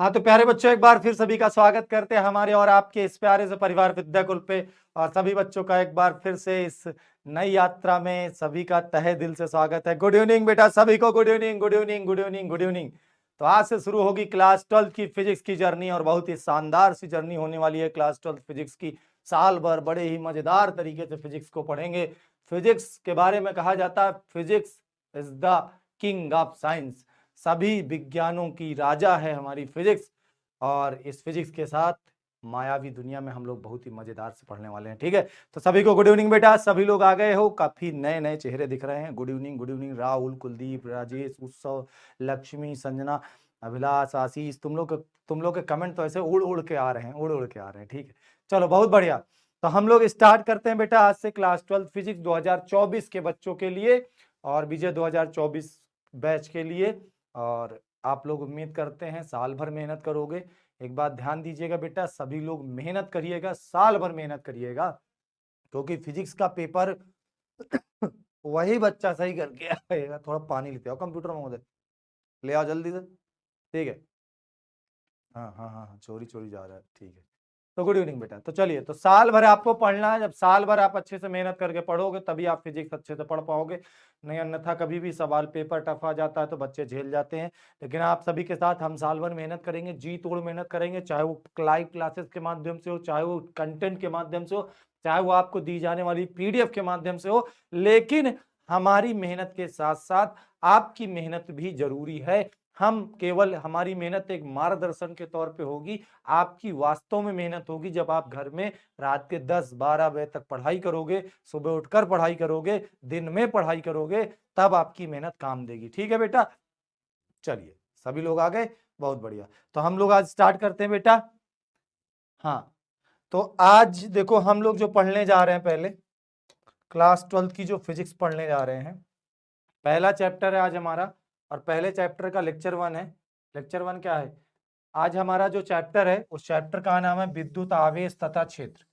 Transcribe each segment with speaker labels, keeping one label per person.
Speaker 1: हाँ तो प्यारे बच्चों, एक बार फिर सभी का स्वागत करते हैं हमारे और आपके इस प्यारे से परिवार विद्याकुल पे। और सभी बच्चों का एक बार फिर से इस नई यात्रा में सभी का तहे दिल से स्वागत है। गुड इवनिंग बेटा, सभी को good evening, good evening, good evening, good evening. तो आज से शुरू होगी क्लास 12 की फिजिक्स की जर्नी और बहुत ही शानदार सी जर्नी होने वाली है क्लास 12 फिजिक्स की। साल भर बड़े ही मजेदार तरीके से फिजिक्स को पढ़ेंगे। फिजिक्स के बारे में कहा जाता है physics is the king of science. सभी विज्ञानों की राजा है हमारी फिजिक्स। और इस फिजिक्स के साथ मायावी दुनिया में हम लोग बहुत ही मजेदार से पढ़ने वाले हैं। ठीक है, तो सभी को गुड इवनिंग बेटा। सभी लोग आ गए हो, काफी नए नए चेहरे दिख रहे हैं। Good evening, good evening. Rahul, Kuldeep, Rajesh, उत्सव, लक्ष्मी, संजना, अभिलाष, आशीष, तुम लोग के कमेंट तो ऐसे उड़ उड़ के आ रहे हैं, उड़ उड़ के आ रहे हैं। ठीक है, चलो बहुत बढ़िया। तो हम लोग स्टार्ट करते हैं बेटा आज से क्लास 12 फिजिक्स 2024 के बच्चों के लिए और विजय 2024 बैच के लिए। और आप लोग उम्मीद करते हैं साल भर मेहनत करोगे। एक बात ध्यान दीजिएगा बेटा, सभी लोग मेहनत करिएगा, साल भर मेहनत करिएगा, क्योंकि फिजिक्स का पेपर वही बच्चा सही करके आएगा। थोड़ा पानी लेते आओ कंप्यूटर महोदय, ले आओ जल्दी से। ठीक है, हाँ हाँ हाँ हाँ, चोरी चोरी जा रहा है। ठीक है, तो गुड इवनिंग बेटा। तो चलिए, तो साल भर आपको पढ़ना है। जब साल भर आप अच्छे से मेहनत करके पढ़ोगे तभी आप फिजिक्स अच्छे से पढ़ पाओगे। नहीं अन्यथा कभी भी सवाल पेपर टफ आ जाता है तो बच्चे झेल जाते हैं। लेकिन आप सभी के साथ हम साल भर मेहनत करेंगे, जी तोड़ मेहनत करेंगे, चाहे वो लाइव क्लासेस के माध्यम से हो, चाहे वो कंटेंट के माध्यम से हो, चाहे वो आपको दी जाने वाली पीडीएफ के माध्यम से हो। लेकिन हमारी मेहनत के साथ साथ आपकी मेहनत भी जरूरी है। हम केवल, हमारी मेहनत एक मार्गदर्शन के तौर पे होगी, आपकी वास्तव में मेहनत होगी जब आप घर में रात के 10-12 बजे तक पढ़ाई करोगे, सुबह उठकर पढ़ाई करोगे, दिन में पढ़ाई करोगे, तब आपकी मेहनत काम देगी। ठीक है बेटा, चलिए सभी लोग आ गए, बहुत बढ़िया। तो हम लोग आज स्टार्ट करते हैं बेटा। हाँ, तो आज देखो हम लोग जो पढ़ने जा रहे हैं, पहले क्लास 12 की जो फिजिक्स पढ़ने जा रहे हैं, पहला चैप्टर है आज हमारा। और पहले चैप्टर का लेक्चर 1 है। लेक्चर 1 क्या है? आज हमारा जो चैप्टर है उस चैप्टर का नाम है विद्युत आवेश तथा क्षेत्र।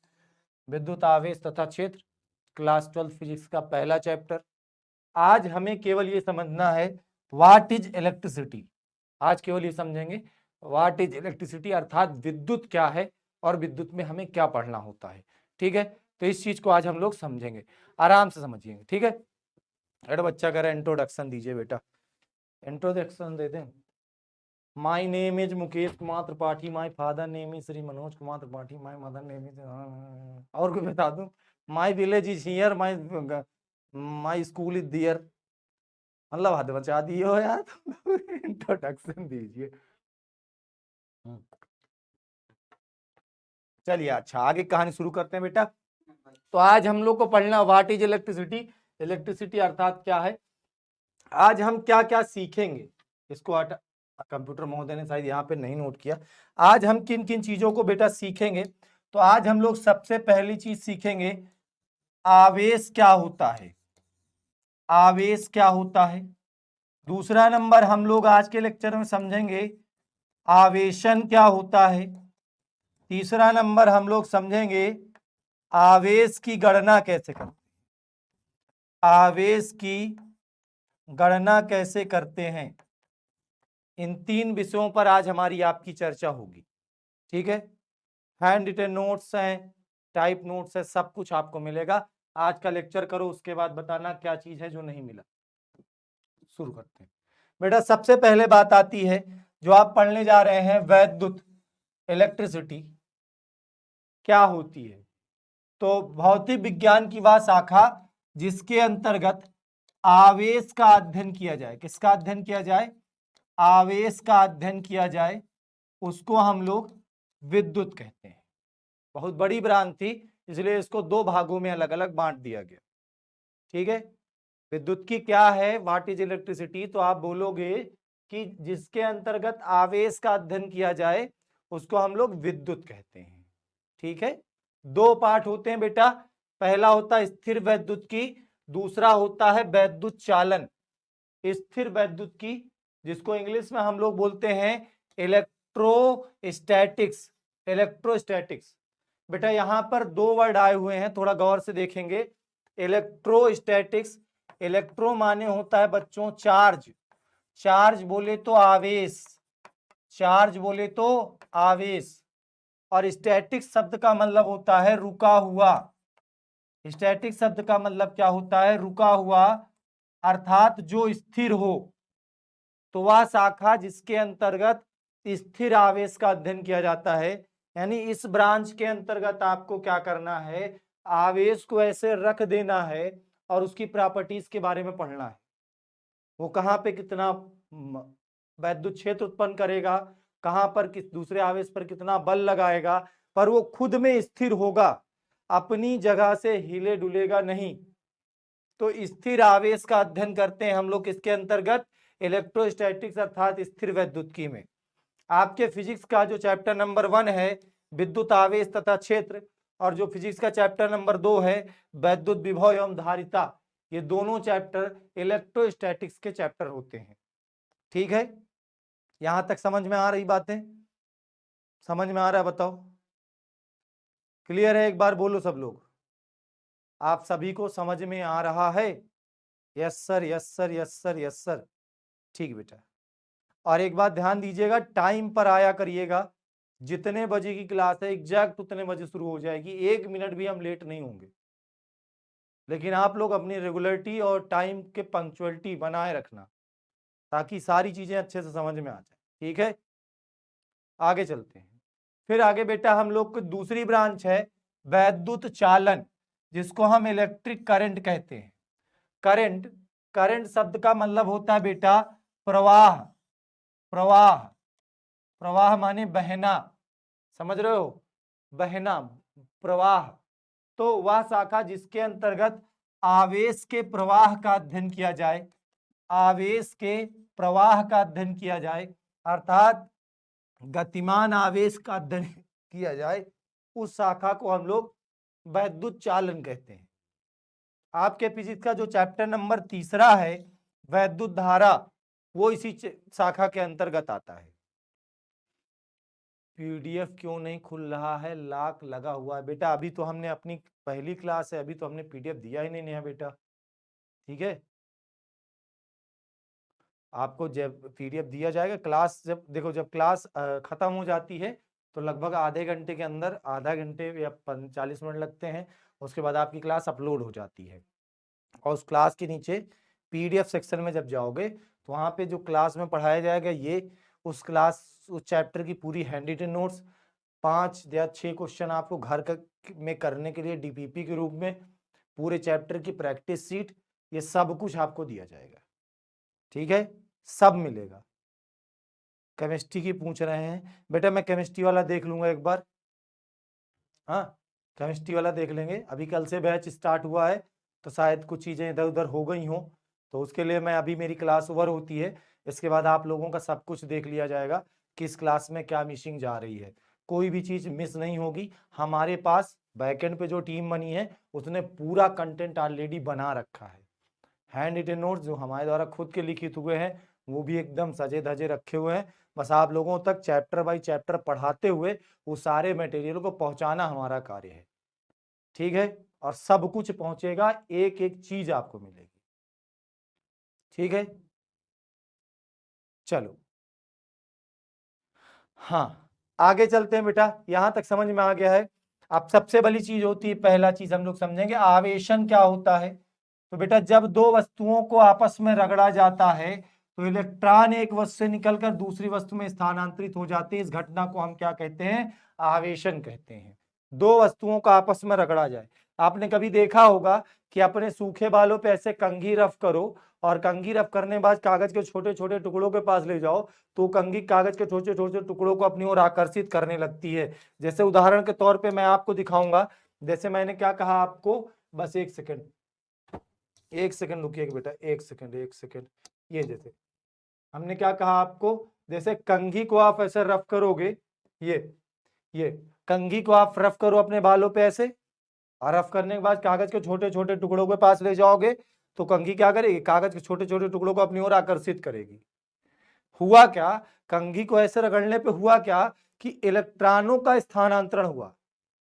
Speaker 1: विद्युत आवेश तथा क्षेत्र, क्लास 12 फिजिक्स का पहला चैप्टर। आज हमें केवल ये समझना है व्हाट इज इलेक्ट्रिसिटी। आज केवल ये समझेंगे व्हाट इज इलेक्ट्रिसिटी, अर्थात विद्युत क्या है और विद्युत में हमें क्या पढ़ना होता है। ठीक है, तो इस चीज को आज हम लोग समझेंगे, आराम से समझिएगा। ठीक है, अरे बच्चा कह रहा है इंट्रोडक्शन दीजिए बेटा, इंट्रोडक्शन दे दें। My name is Mukesh Kumar Tripathi, my father name is Shri Manoj Kumar Tripathi, my mother name is, और कोई बता दूं? My village is here, my school is there. मतलब हद बचा दिए हो यार इंट्रोडक्शन दीजिए। चलिए अच्छा, आगे कहानी शुरू करते हैं बेटा। तो आज हम लोग को पढ़ना व्हाट इज इलेक्ट्रिसिटी। इलेक्ट्रिसिटी अर्थात क्या है। आज हम क्या क्या सीखेंगे, इसको कंप्यूटर महोदय ने शायद यहाँ पे नहीं नोट किया। आज हम किन किन चीजों को बेटा सीखेंगे। तो आज हम लोग सबसे पहली चीज सीखेंगे आवेश क्या होता है। आवेश क्या होता है। दूसरा नंबर हम लोग आज के लेक्चर में समझेंगे आवेशन क्या होता है। तीसरा नंबर हम लोग समझेंगे आवेश की गणना कैसे करते, आवेश की गणना कैसे करते हैं। इन 3 विषयों पर आज हमारी आपकी चर्चा होगी। ठीक है, हैंड रिटन नोट्स हैं, टाइप नोट्स है, सब कुछ आपको मिलेगा। आज का लेक्चर करो, उसके बाद बताना क्या चीज है जो नहीं मिला। शुरू करते हैं बेटा। सबसे पहले बात आती है जो आप पढ़ने जा रहे हैं, वैद्युत इलेक्ट्रिसिटी क्या होती है। तो भौतिक विज्ञान की वह शाखा जिसके अंतर्गत आवेश का अध्ययन किया जाए। किसका अध्ययन किया जाए? आवेश का अध्ययन किया जाए, उसको हम लोग विद्युत कहते हैं। बहुत बड़ी ब्रांच थी, इसलिए इसको 2 भागों में अलग अलग बांट दिया गया। ठीक है, विद्युत की क्या है, व्हाट इज इलेक्ट्रिसिटी, तो आप बोलोगे कि जिसके अंतर्गत आवेश का अध्ययन किया जाए उसको हम लोग विद्युत कहते हैं। ठीक है, 2 पार्ट होते हैं बेटा। पहला होता है स्थिर वैद्युत की, दूसरा होता है वैद्युत चालन। स्थिर वैद्युत की, जिसको इंग्लिश में हम लोग बोलते हैं इलेक्ट्रोस्टैटिक्स। इलेक्ट्रोस्टैटिक्स बेटा, यहां पर 2 वर्ड आए हुए हैं, थोड़ा गौर से देखेंगे। इलेक्ट्रोस्टैटिक्स, इलेक्ट्रो माने होता है बच्चों चार्ज, चार्ज बोले तो आवेश, चार्ज बोले तो आवेश, और स्टैटिक शब्द का मतलब होता है रुका हुआ। स्टैटिक शब्द का मतलब क्या होता है? रुका हुआ, अर्थात जो स्थिर हो। तो वह शाखा जिसके अंतर्गत स्थिर आवेश का अध्ययन किया जाता है, यानी इस ब्रांच के अंतर्गत आपको क्या करना है? आवेश को ऐसे रख देना है और उसकी प्रॉपर्टीज के बारे में पढ़ना है। वो कहाँ पे कितना वैद्युत क्षेत्र उत्पन्न करेगा, कहाँ पर किस दूसरे आवेश पर कितना बल लगाएगा, पर वो खुद में स्थिर होगा, अपनी जगह से हिले डुलेगा नहीं। तो स्थिर आवेश का अध्ययन करते हैं हम लोग किसके अंतर्गत? इलेक्ट्रोस्टैटिक्स अर्थात स्थिर वैद्युतिकी में। आपके फिजिक्स का जो चैप्टर नंबर 1 है विद्युत आवेश तथा क्षेत्र, और जो फिजिक्स का चैप्टर नंबर 2 है वैद्युत विभव एवं धारिता, ये दोनों चैप्टर इलेक्ट्रोस्टैटिक्स के चैप्टर होते हैं। ठीक है, यहां तक समझ में आ रही बातें? समझ में आ रहा है? बताओ, क्लियर है? एक बार बोलो सब लोग, आप सभी को समझ में आ रहा है? Yes sir, yes sir, yes sir, yes sir. ठीक बेटा, और एक बात ध्यान दीजिएगा, टाइम पर आया करिएगा। जितने बजे की क्लास है एग्जैक्ट उतने बजे शुरू हो जाएगी, 1 मिनट भी हम लेट नहीं होंगे। लेकिन आप लोग अपनी रेगुलरिटी और टाइम के पंक्चुअलिटी बनाए रखना, ताकि सारी चीजें अच्छे से समझ में आ जाए। ठीक है, आगे चलते हैं। फिर आगे बेटा हम लोग की दूसरी ब्रांच है वैद्युत चालन, जिसको हम इलेक्ट्रिक करंट कहते हैं। करंट, करंट शब्द का मतलब होता है बेटा प्रवाह। प्रवाह, प्रवाह माने बहना, समझ रहे हो? बहना, प्रवाह। तो वह शाखा जिसके अंतर्गत आवेश के प्रवाह का अध्ययन किया जाए, आवेश के प्रवाह का अध्ययन किया जाए, अर्थात गतिमान आवेश का अध्ययन किया जाए, उस शाखा को हम लोग वैद्युत चालन कहते हैं। आपके फिजिक्स का जो चैप्टर नंबर 3 है वैद्युत धारा, वो इसी शाखा के अंतर्गत आता है। पीडीएफ क्यों नहीं खुल रहा है? लाख लगा हुआ है बेटा, अभी तो हमने अपनी पहली क्लास है, अभी तो हमने पीडीएफ दिया ही नहीं है बेटा। ठीक है, आपको जब पीडीएफ दिया जाएगा, क्लास जब देखो, जब क्लास खत्म हो जाती है तो लगभग आधे घंटे के अंदर, आधा घंटे या 40 मिनट लगते हैं, उसके बाद आपकी क्लास अपलोड हो जाती है। और उस क्लास के नीचे पीडीएफ सेक्शन में जब जाओगे तो वहाँ पे जो क्लास में पढ़ाया जाएगा, ये उस क्लास, उस चैप्टर की पूरी हैंड रिटन नोट्स, 5 या 6 क्वेश्चन आपको घर में करने के लिए डीपीपी के रूप में, पूरे चैप्टर की प्रैक्टिस सीट, ये सब कुछ आपको दिया जाएगा। ठीक है, सब मिलेगा। केमिस्ट्री की पूछ रहे हैं बेटा, मैं केमिस्ट्री वाला देख लूंगा एक बार। हाँ, केमिस्ट्री वाला देख लेंगे। अभी कल से बैच स्टार्ट हुआ है तो शायद कुछ चीज़ें इधर उधर हो गई हों, तो उसके लिए मैं, अभी मेरी क्लास ओवर होती है, इसके बाद आप लोगों का सब कुछ देख लिया जाएगा, किस क्लास में क्या मिसिंग जा रही है। कोई भी चीज़ मिस नहीं होगी। हमारे पास बैकएंड पे जो टीम बनी है उसने पूरा कंटेंट ऑलरेडी बना रखा है। हैंड रिटन नोट्स जो हमारे द्वारा खुद के लिखित हुए हैं वो भी एकदम सजे धजे रखे हुए हैं। बस आप लोगों तक चैप्टर बाय चैप्टर पढ़ाते हुए वो सारे मटेरियल को पहुंचाना हमारा कार्य है। ठीक है, और सब कुछ पहुंचेगा, एक एक चीज आपको मिलेगी। ठीक है, चलो हाँ, आगे चलते हैं बेटा। यहां तक समझ में आ गया है? अब सबसे बड़ी चीज होती है, पहला चीज हम लोग समझेंगे आवेशन क्या होता है। तो बेटा जब दो वस्तुओं को आपस में रगड़ा जाता है तो इलेक्ट्रॉन एक वस्तु से निकलकर दूसरी वस्तु में स्थानांतरित हो जाते हैं। इस घटना को हम क्या कहते हैं? आवेशन कहते हैं। दो वस्तुओं का आपस में रगड़ा जाए। आपने कभी देखा होगा कि अपने सूखे बालों पे ऐसे कंघी रफ करो, और कंघी रफ करने के बाद कागज के छोटे छोटे टुकड़ों के पास ले जाओ, तो कंघी कागज के छोटे छोटे टुकड़ों को अपनी ओर आकर्षित करने लगती है। जैसे उदाहरण के तौर पे मैं आपको दिखाऊंगा, जैसे मैंने क्या कहा आपको, बस एक सेकंड, एक सेकंड रुकिएगा बेटा, एक सेकंड, एक सेकंड। ये जैसे हमने क्या कहा आपको, जैसे कंघी को आप ऐसे रफ करोगे, ये कंघी को आप रफ करो अपने बालों पे ऐसे, और रफ करने के बाद कागज के छोटे छोटे टुकड़ों के पास ले जाओगे, तो कंघी क्या करेगी? कागज के छोटे छोटे टुकड़ों को अपनी ओर आकर्षित करेगी। हुआ क्या? कंघी को ऐसे रगड़ने पे हुआ क्या कि इलेक्ट्रॉनों का स्थानांतरण हुआ,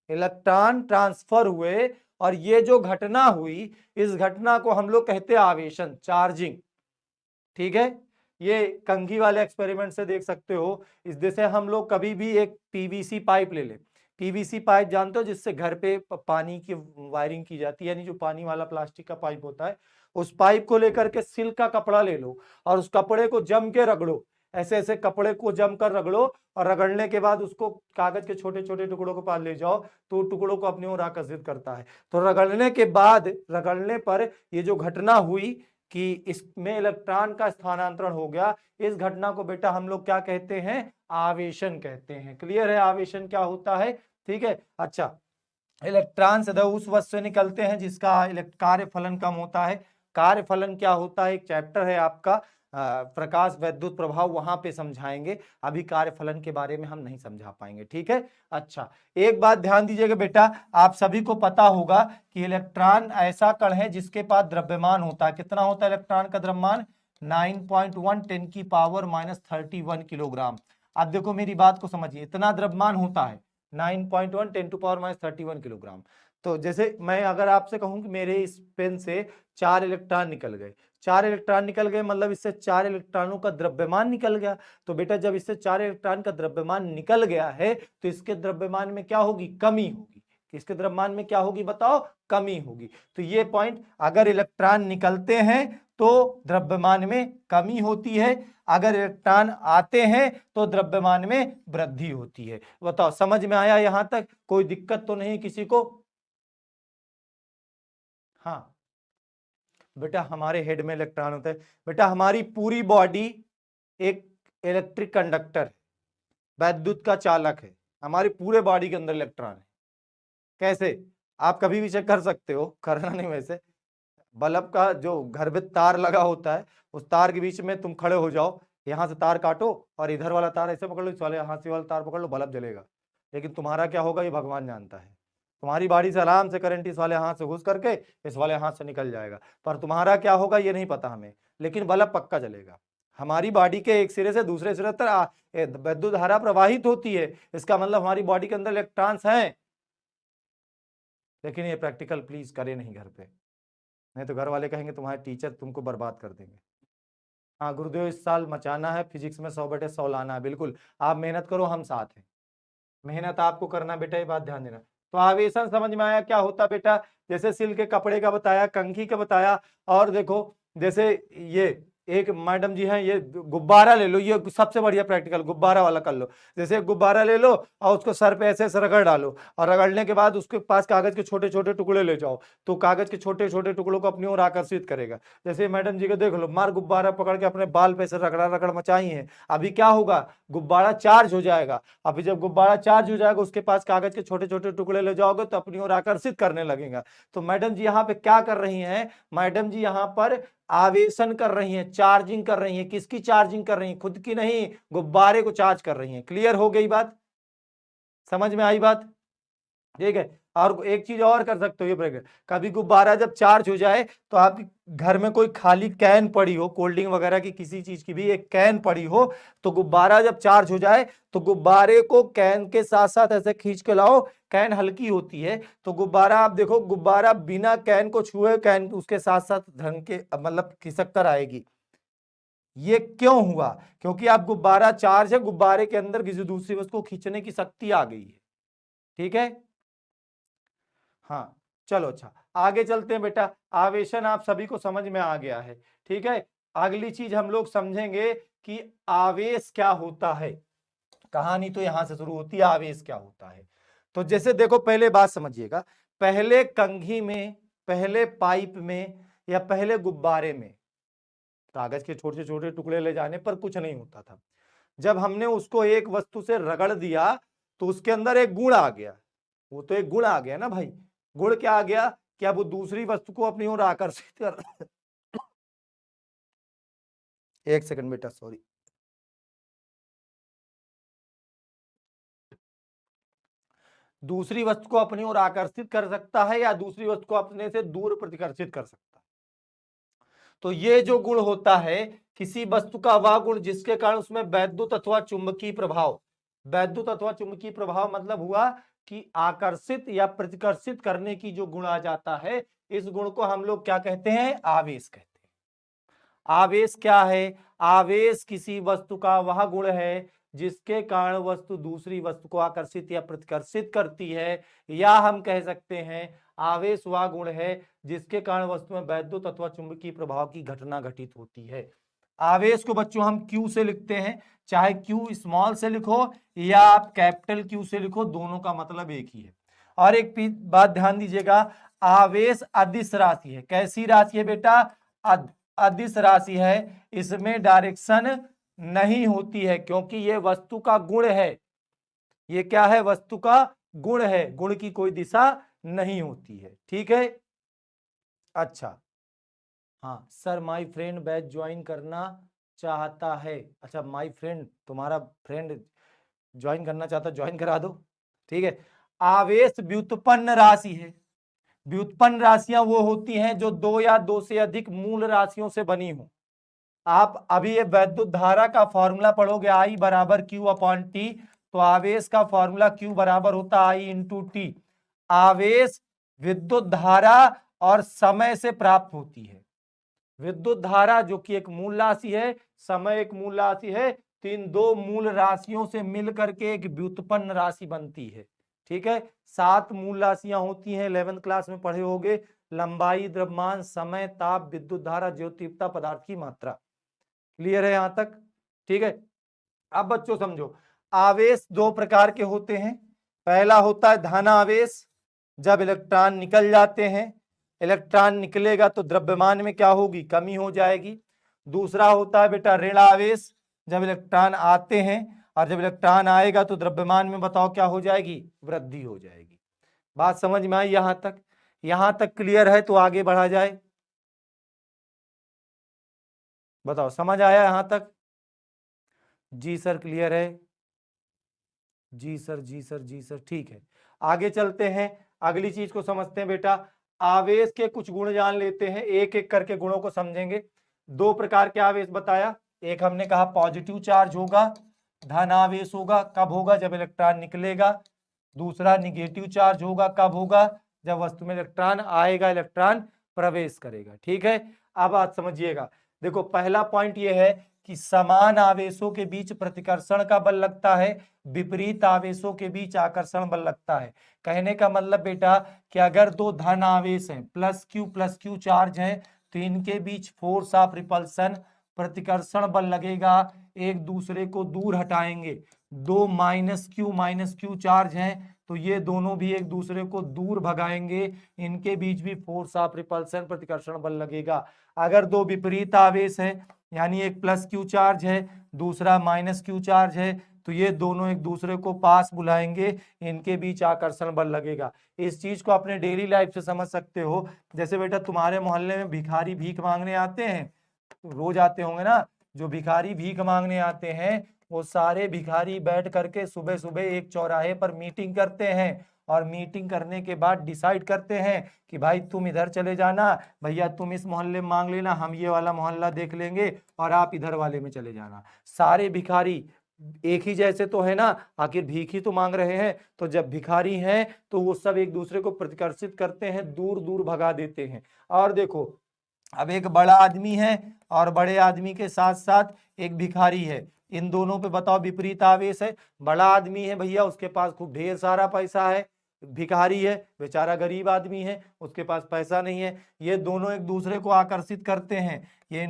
Speaker 1: इलेक्ट्रॉन ट्रांसफर हुए, और ये जो घटना हुई, इस घटना को हम लोग कहते हैं आवेशन, चार्जिंग। ठीक है, ये कंघी वाले एक्सपेरिमेंट से देख सकते हो। इस जैसे हम लोग कभी भी एक पीवीसी पाइप ले ले, पीवीसी पाइप जानते हो जिससे घर पे पानी की वायरिंग की जाती है, यानी जो पानी वाला प्लास्टिक का पाइप होता है, उस पाइप को लेकर के सिल्क का कपड़ा ले लो और उस कपड़े को जम के रगड़ो, ऐसे ऐसे कपड़े को जमकर रगड़ो और रगड़ने के बाद उसको कागज के छोटे छोटे टुकड़ों के पास ले जाओ तो टुकड़ों को अपनी ओर आकर्षित करता है। तो रगड़ने के बाद, रगड़ने पर ये जो घटना हुई कि इसमें इलेक्ट्रॉन का स्थानांतरण हो गया, इस घटना को बेटा हम लोग क्या कहते हैं? आवेशन कहते हैं। क्लियर है आवेशन क्या होता है? ठीक है। अच्छा, इलेक्ट्रॉन सदैव उस वस्तु से निकलते हैं जिसका कार्य फलन कम होता है। कार्य फलन क्या होता है? एक चैप्टर है आपका प्रकाश वैद्युत प्रभाव, वहां पे समझाएंगे। अभी कार्य फलन के बारे में हम नहीं समझा पाएंगे। ठीक है। अच्छा, एक बात ध्यान दीजिएगा बेटा, आप सभी को पता होगा कि इलेक्ट्रॉन ऐसा कण है जिसके पास द्रव्यमान होता है। कितना होता है इलेक्ट्रॉन का द्रव्यमान? 9.1 10 की पावर -31 किलोग्राम। अब देखो मेरी बात को समझिए, इतना द्रव्यमान होता है 9.1 10 टू पावर -31 किलोग्राम। तो जैसे मैं अगर आपसे कहूं कि मेरे इस पेन से 4 इलेक्ट्रॉन निकल गए, 4 इलेक्ट्रॉन निकल गए मतलब इससे 4 इलेक्ट्रॉनों का द्रव्यमान निकल गया। तो बेटा जब इससे 4 इलेक्ट्रॉन का द्रव्यमान निकल गया है तो इसके द्रव्यमान में क्या होगी? कमी होगी। इसके द्रव्यमान में क्या होगी बताओ? कमी होगी। तो ये पॉइंट, अगर इलेक्ट्रॉन निकलते हैं तो द्रव्यमान में कमी होती है, अगर इलेक्ट्रॉन आते हैं तो द्रव्यमान में वृद्धि होती है। बताओ समझ में आया? यहां तक कोई दिक्कत तो नहीं किसी को? हाँ बेटा, हमारे हेड में इलेक्ट्रॉन होता है। बेटा हमारी पूरी बॉडी एक इलेक्ट्रिक कंडक्टर है, वैद्युत का चालक है। हमारे पूरे बॉडी के अंदर इलेक्ट्रॉन है। कैसे? आप कभी भी चेक कर सकते हो, करना नहीं वैसे। बल्ब का जो घर में तार लगा होता है, उस तार के बीच में तुम खड़े हो जाओ, यहां से तार काटो और इधर वाला तार ऐसे पकड़ लो, इस वाले हाथ से वाला तार पकड़ लो, बल्ब जलेगा। लेकिन तुम्हारा क्या होगा ये भगवान जानता है। तुम्हारी बाड़ी से आराम से करंट इस वाले हाथ से घुस करके इस वाले हाथ से निकल जाएगा, पर तुम्हारा क्या होगा ये नहीं पता हमें, लेकिन बल्ब पक्का जलेगा। हमारी बॉडी के एक सिरे से दूसरे सिरे तक विद्युत धारा प्रवाहित होती है, इसका मतलब हमारी बॉडी के अंदर इलेक्ट्रॉन्स हैं। लेकिन ये प्रैक्टिकल प्लीज करे नहीं घर पे, नहीं तो घर वाले कहेंगे तुम्हारे टीचर तुमको बर्बाद कर देंगे। हाँ गुरुदेव, इस साल मचाना है, फिजिक्स में 100/100 लाना है। बिल्कुल, आप मेहनत करो, हम साथ हैं। मेहनत आपको करना बेटा, ये बात ध्यान देना। तो आवेशन समझ में आया क्या होता बेटा? जैसे सिल्क के कपड़े का बताया, कंघी का बताया, और देखो जैसे ये एक मैडम जी हैं, ये गुब्बारा ले लो, ये सबसे बढ़िया प्रैक्टिकल गुब्बारा वाला कर लो। जैसे गुब्बारा ले लो और उसको सर पे ऐसे ऐसे रगड़ डालो, और रगड़ने के बाद उसके पास कागज के छोटे छोटे टुकड़े ले जाओ, तो कागज के छोटे छोटे टुकड़ों को अपनी ओर आकर्षित करेगा। जैसे मैडम जी को देख लो, मार गुब्बारा पकड़ के अपने बाल पे से रगड़ा रगड़ मचाई है। अभी क्या होगा? गुब्बारा चार्ज हो जाएगा। अभी जब गुब्बारा चार्ज हो जाएगा, उसके पास कागज के छोटे छोटे टुकड़े ले जाओगे तो अपनी ओर आकर्षित करने लगेगा। तो मैडम जी यहाँ पे क्या कर रही हैं? मैडम जी यहाँ पर आवेशन कर रही हैं, चार्जिंग कर रही हैं। किसकी चार्जिंग कर रही हैं? खुद की नहीं, गुब्बारे को चार्ज कर रही हैं। क्लियर हो गई बात? समझ में आई बात? ठीक है। और एक चीज और कर सकते हो, ये ब्रेक, कभी गुब्बारा जब चार्ज हो जाए तो आपके घर में कोई खाली कैन पड़ी हो, कोल्ड ड्रिंक वगैरह की किसी चीज की भी एक कैन पड़ी हो, तो गुब्बारा जब चार्ज हो जाए तो गुब्बारे को कैन के साथ साथ ऐसे खींच के लाओ। कैन हल्की होती है तो गुब्बारा, आप देखो गुब्बारा बिना कैन को छुए कैन उसके साथ साथ ढंग के मतलब खिसक कर आएगी। ये क्यों हुआ? क्योंकि आप गुब्बारा चार्ज है, गुब्बारे के अंदर किसी दूसरी वस्तु को खींचने की शक्ति आ गई है। ठीक है। हाँ चलो, अच्छा आगे चलते हैं बेटा। आवेशन आप सभी को समझ में आ गया है। ठीक है। अगली चीज हम लोग समझेंगे कि आवेश क्या होता है। कहानी तो यहां से शुरू होती है, आवेश क्या होता है। तो जैसे देखो, पहले बात समझिएगा, पहले कंघी में, पहले पाइप में, या पहले गुब्बारे में कागज के छोटे छोटे टुकड़े ले जाने पर कुछ नहीं होता था। जब हमने उसको एक वस्तु से रगड़ दिया तो उसके अंदर एक गुण आ गया। वो तो एक गुण आ गया ना भाई। गुण क्या आ गया? कि अब वो दूसरी वस्तु को अपनी ओर आकर्षित कर एक सेकंड बेटा, सॉरी। दूसरी वस्तु को अपनी ओर आकर्षित कर सकता है या दूसरी वस्तु को अपने से दूर प्रतिकर्षित कर सकता है। तो ये जो गुण होता है, किसी वस्तु का वह गुण जिसके कारण उसमें वैद्युत अथवा चुंबकीय प्रभाव, वैद्युत अथवा चुंबकीय प्रभाव मतलब हुआ कि आकर्षित या प्रतिकर्षित करने की जो गुण आ जाता है, इस गुण को हम लोग क्या कहते हैं? आवेश कहते हैं। आवेश क्या है? आवेश किसी वस्तु का वह गुण है जिसके कारण वस्तु दूसरी वस्तु को आकर्षित या प्रतिकर्षित करती है, या हम कह सकते हैं आवेश वह गुण है जिसके कारण वस्तु में वैद्युत अथवा चुंबकीय प्रभाव की घटना घटित होती है। आवेश को बच्चों हम क्यू से लिखते हैं, चाहे क्यू स्मॉल से लिखो या आप कैपिटल क्यू से लिखो, दोनों का मतलब एक ही है। और एक बात ध्यान दीजिएगा, आवेश अदिश राशि है। कैसी राशि है बेटा? अदिश राशि है। इसमें डायरेक्शन नहीं होती है क्योंकि ये वस्तु का गुण है। ये क्या है? वस्तु का गुण है, गुण की कोई दिशा नहीं होती है। ठीक है, अच्छा हाँ sir, my friend batch join करना चाहता है। अच्छा, माय फ्रेंड, तुम्हारा फ्रेंड ज्वाइन करना चाहता, ज्वाइन करा दो। ठीक है, आवेश व्युत्पन्न राशि है। व्युत्पन्न राशियां वो होती हैं जो दो या दो से अधिक मूल राशियों से बनी हो। आप अभी ये वैद्युत धारा का फॉर्मूला पढ़ोगे, आई बराबर क्यू अपॉन टी, तो आवेश का फॉर्मूला क्यू बराबर होता है आई इंटू टी। आवेश विद्युत धारा और समय से प्राप्त होती है। विद्युत धारा जो कि एक मूल राशि है, समय एक मूल राशि है, तो इन दो मूल राशियों से मिल करके एक व्युत्पन्न राशि बनती है। ठीक है, 7 मूल राशियां होती हैं, 11th क्लास में पढ़े होगे। लंबाई, द्रव्यमान, समय, ताप, विद्युत धारा, ज्योतीव्रता, पदार्थ की मात्रा। क्लियर है यहां तक? ठीक है, अब बच्चों समझो, आवेश दो प्रकार के होते हैं। पहला होता है धन आवेश, जब इलेक्ट्रॉन निकल जाते हैं, इलेक्ट्रॉन निकलेगा तो द्रव्यमान में क्या होगी? कमी हो जाएगी। दूसरा होता है बेटा ऋण आवेश, जब इलेक्ट्रॉन आते हैं और जब इलेक्ट्रॉन आएगा तो द्रव्यमान में बताओ क्या हो जाएगी? वृद्धि हो जाएगी। बात समझ में आई यहां तक? यहां तक क्लियर है तो आगे बढ़ा जाए। बताओ, समझ आया यहां तक? जी सर क्लियर है, जी सर, जी सर, जी सर। ठीक है, आगे चलते हैं, अगली चीज को समझते हैं बेटा। आवेश के कुछ गुण जान लेते हैं, एक एक करके गुणों को समझेंगे। दो प्रकार के आवेश बताया, एक हमने कहा पॉजिटिव चार्ज होगा, धन आवेश होगा, कब होगा? जब इलेक्ट्रॉन निकलेगा। दूसरा निगेटिव चार्ज होगा, कब होगा? जब वस्तु में इलेक्ट्रॉन आएगा, इलेक्ट्रॉन प्रवेश करेगा। ठीक है, अब आप समझिएगा, देखो पहला पॉइंट ये है कि समान आवेशों के बीच प्रतिकर्षण का बल लगता है, विपरीत आवेशों के बीच आकर्षण बल लगता है। कहने का मतलब बेटा कि अगर दो धन आवेश हैं, प्लस क्यू चार्ज है, तो इनके बीच फोर्स ऑफ रिपल्सन, प्रतिकर्षण बल लगेगा, एक दूसरे को दूर हटाएंगे। दो माइनस क्यू चार्ज हैं तो ये दोनों भी एक दूसरे को दूर भगाएंगे, इनके बीच भी फोर्स ऑफ रिपल्सन, प्रतिकर्षण बल लगेगा। अगर दो विपरीत आवेश हैं, यानी एक प्लस क्यू चार्ज है, दूसरा माइनस क्यू चार्ज है, तो ये दोनों एक दूसरे को पास बुलाएंगे, इनके बीच आकर्षण बल लगेगा। इस चीज को अपने डेली लाइफ से समझ सकते हो। जैसे बेटा तुम्हारे मोहल्ले में भिखारी भीख मांगने आते हैं, रोज आते होंगे ना, जो भिखारी भीख मांगने आते हैं वो सारे भिखारी बैठ करके सुबह सुबह एक चौराहे पर मीटिंग करते हैं, और मीटिंग करने के बाद डिसाइड करते हैं कि भाई तुम इधर चले जाना, भैया तुम इस मोहल्ले में मांग लेना, हम ये वाला मोहल्ला देख लेंगे, और आप इधर वाले में चले जाना। सारे भिखारी एक ही जैसे तो है ना, आखिर भीख ही तो मांग रहे हैं। तो जब भिखारी हैं तो वो सब एक दूसरे को प्रतिकर्षित करते हैं, दूर दूर भगा देते हैं। और देखो, अब एक बड़ा आदमी है और बड़े आदमी के साथ साथ एक भिखारी है, इन दोनों पे बताओ विपरीत आवेश है। बड़ा आदमी है भैया, उसके पास खूब ढेर सारा पैसा है, भिखारी है बेचारा गरीब आदमी है, उसके पास पैसा नहीं है। ये दोनों एक दूसरे को आकर्षित करते हैं, ये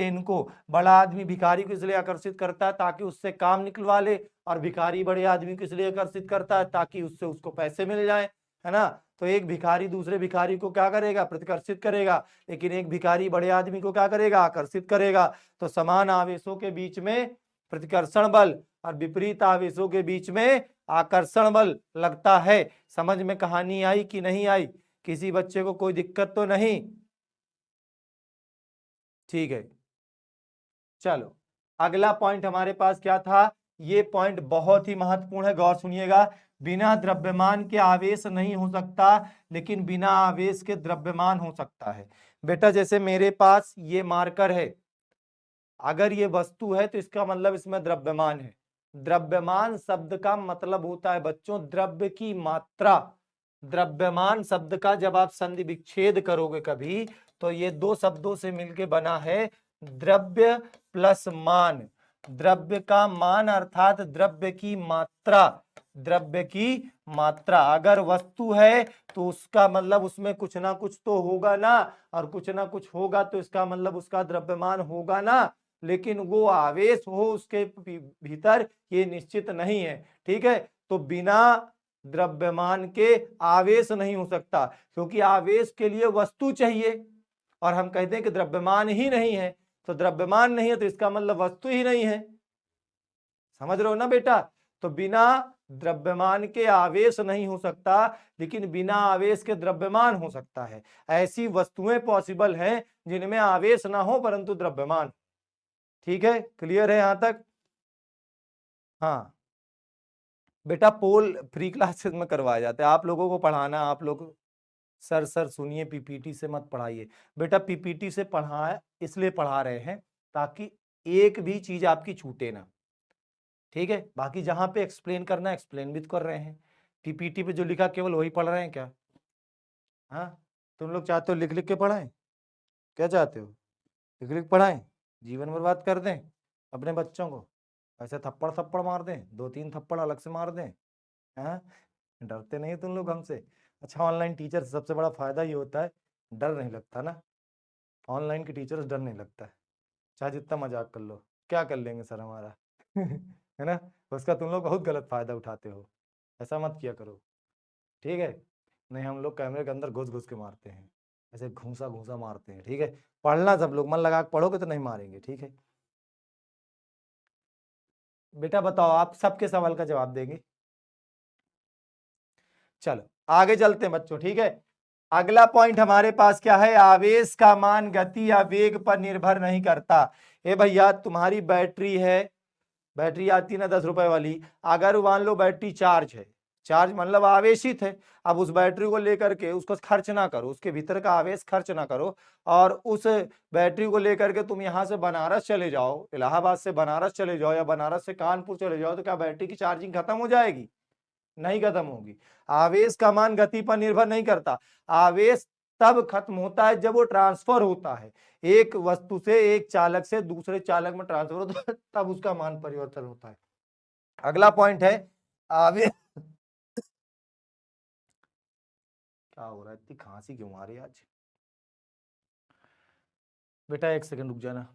Speaker 1: इनको। बड़ा आदमी भिखारी को इसलिए आकर्षित करता है ताकि उससे काम निकलवा ले, और भिखारी बड़े आदमी को इसलिए आकर्षित करता है ताकि उससे उसको पैसे मिल जाए, है ना। तो एक भिखारी दूसरे भिखारी को क्या करेगा? प्रतिकर्षित करेगा, लेकिन एक भिखारी बड़े आदमी को क्या करेगा? आकर्षित करेगा। तो समान आवेशों के बीच में प्रतिकर्षण बल और विपरीत आवेशों के बीच में आकर्षण बल लगता है। समझ में कहानी आई कि नहीं आई? किसी बच्चे को कोई दिक्कत तो नहीं? ठीक है, चलो अगला पॉइंट हमारे पास क्या था? ये पॉइंट बहुत ही महत्वपूर्ण है, गौर सुनिएगा। बिना द्रव्यमान के आवेश नहीं हो सकता, लेकिन बिना आवेश के द्रव्यमान हो सकता है। बेटा जैसे मेरे पास ये मार्कर है, अगर ये वस्तु है तो इसका मतलब इसमें द्रव्यमान है। द्रव्यमान शब्द का मतलब होता है बच्चों द्रव्य की मात्रा। द्रव्यमान शब्द का जब आप संधि विच्छेद करोगे कभी, तो ये दो शब्दों से मिलके बना है द्रव्य प्लस मान, द्रव्य का मान अर्थात द्रव्य की मात्रा, द्रव्य की मात्रा। अगर वस्तु है तो उसका मतलब उसमें कुछ ना कुछ तो होगा ना, और कुछ ना कुछ होगा तो इसका मतलब उसका द्रव्यमान होगा ना, लेकिन वो आवेश हो उसके भीतर ये निश्चित नहीं है। ठीक है, तो बिना द्रव्यमान के आवेश नहीं हो सकता, क्योंकि आवेश के लिए वस्तु चाहिए, और हम कहते हैं कि द्रव्यमान ही नहीं है, तो द्रव्यमान नहीं है तो इसका मतलब वस्तु ही नहीं है। समझ रहे हो ना बेटा? तो बिना द्रव्यमान के आवेश नहीं हो सकता, लेकिन बिना आवेश के द्रव्यमान हो सकता है। ऐसी वस्तुएं पॉसिबल हैं जिनमें आवेश ना हो परंतु द्रव्यमान। ठीक है, क्लियर है यहां तक? हाँ बेटा, पोल फ्री क्लासेस में करवाया जाता है, आप लोगों को पढ़ाना, आप लोग सर सुनिए, पीपीटी से मत पढ़ाइए बेटा। पीपीटी से पढ़ा इसलिए पढ़ा रहे हैं ताकि एक भी चीज आपकी छूटे ना। ठीक है, बाकी जहां पे एक्सप्लेन करना है एक्सप्लेन भी तो कर रहे हैं। पीपीटी पे जो लिखा केवल वही पढ़ रहे हैं क्या? हाँ, तुम लोग चाहते हो लिख लिख के पढ़ाएं? क्या चाहते हो, लिख लिख पढ़ाएं, जीवन बर्बाद कर दें अपने बच्चों को? ऐसे थप्पड़ थप्पड़ मार दें, 2-3 थप्पड़ अलग से मार दें? हाँ, डरते नहीं तुम लोग हमसे? अच्छा, ऑनलाइन टीचर से सबसे बड़ा फायदा ये होता है, डर नहीं लगता ना। ऑनलाइन के टीचर से डर नहीं लगता है, चाहे जितना मजाक कर लो, क्या कर लेंगे सर हमारा है ना? उसका तुम लोग बहुत गलत फायदा उठाते हो, ऐसा मत किया करो। ठीक है, नहीं हम लोग कैमरे के अंदर घुस घुस के मारते हैं, ऐसे घूसा घूसा मारते हैं। ठीक है, पढ़ना सब लोग मन लगा के पढ़ोगे तो नहीं मारेंगे। ठीक है बेटा, बताओ, आप सबके सवाल का जवाब देंगे? चलो आगे चलते हैं बच्चों। ठीक है, अगला पॉइंट हमारे पास क्या है? आवेश का मान गति या वेग पर निर्भर नहीं करता। ए भैया, तुम्हारी बैटरी है, बैटरी आती है ना 10 रुपए वाली, अगर मान लो बैटरी चार्ज है, चार्ज मतलब आवेशित है, अब उस बैटरी को लेकर के उसको खर्च ना करो, उसके भीतर का आवेश खर्च ना करो, और उस बैटरी को लेकर के तुम यहां से बनारस चले जाओ, इलाहाबाद से बनारस चले जाओ या बनारस से कानपुर चले जाओ, तो क्या बैटरी की चार्जिंग खत्म हो जाएगी? नहीं खत्म होगी। आवेश का मान गति पर निर्भर नहीं करता। आवेश तब खत्म होता है जब वो ट्रांसफर होता है, एक वस्तु से, एक चालक से दूसरे चालक में ट्रांसफर होता है, तब उसका मान परिवर्तन होता है। अगला पॉइंट है आवेश क्या हो रहा है, इतनी खांसी क्यों आ रही है आज? बेटा 1 सेकंड रुक जाना।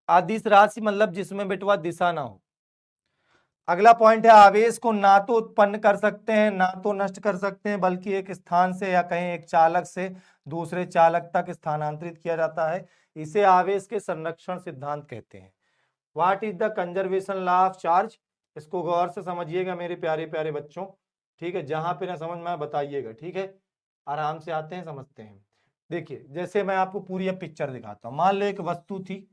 Speaker 1: अदिश राशि मतलब जिसमें बेटवा दिशा ना हो। अगला पॉइंट है आवेश को ना तो उत्पन्न कर सकते हैं ना तो नष्ट कर सकते हैं, बल्कि एक स्थान से या कहीं एक चालक से दूसरे चालक तक स्थानांतरित किया जाता है। इसे आवेश के संरक्षण सिद्धांत कहते हैं। What is the conservation law of charge? इसको गौर से समझिएगा मेरे प्यारे प्यारे बच्चों। ठीक है, जहां पे ना समझ में बताइएगा। ठीक है, आराम से आते हैं समझते हैं। देखिए, जैसे मैं आपको पूरी अब पिक्चर दिखाता हूं। मान लो एक वस्तु थी,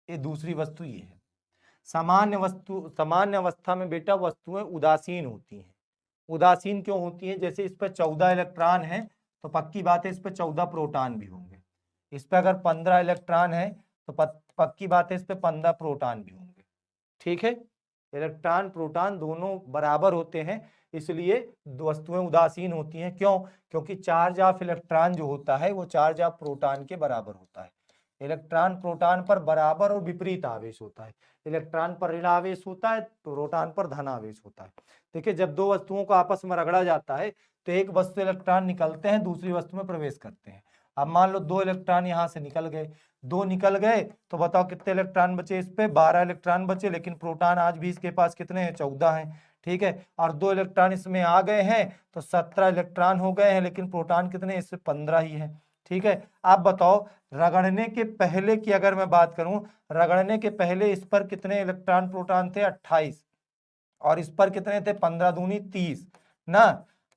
Speaker 1: ये दूसरी वस्तु ये है। सामान्य अवस्था में बेटा वस्तुएं उदासीन होती हैं। उदासीन क्यों होती हैं? जैसे इस पर 14 इलेक्ट्रॉन है, तो पक्की बात है इस पर 14 प्रोटॉन भी होंगे। इस पर अगर 15 इलेक्ट्रॉन है तो पक्की बात है इस पर 15 प्रोटॉन भी होंगे। ठीक है, इलेक्ट्रॉन प्रोटॉन दोनों बराबर होते हैं, इसलिए वस्तुएं उदासीन होती हैं। क्यों? क्योंकि चार्ज ऑफ इलेक्ट्रॉन जो होता है वो चार्ज ऑफ प्रोटॉन के बराबर होता है। इलेक्ट्रॉन प्रोटॉन पर बराबर और विपरीत आवेश होता है। इलेक्ट्रॉन पर ऋण आवेश होता है, प्रोटॉन पर धन आवेश होता है। देखिए, जब दो वस्तुओं को आपस में रगड़ा जाता है तो एक वस्तु इलेक्ट्रॉन निकलते हैं, दूसरी वस्तु में प्रवेश करते हैं। अब मान लो 2 इलेक्ट्रॉन यहां से निकल गए, 2 निकल गए, तो बताओ कितने इलेक्ट्रॉन बचे? इस पे 12 इलेक्ट्रॉन बचे, लेकिन प्रोटॉन आज भी इसके पास कितने हैं? 14 हैं। ठीक है, और 2 इलेक्ट्रॉन इसमें आ गए हैं तो 17 इलेक्ट्रॉन हो गए हैं, लेकिन प्रोटॉन कितने? इससे 15 ही है। ठीक है, आप बताओ, रगड़ने के पहले की अगर मैं बात करूं, रगड़ने के पहले इस पर कितने इलेक्ट्रॉन प्रोटॉन थे? 28, और इस पर कितने थे? 15 दूनी 30 ना।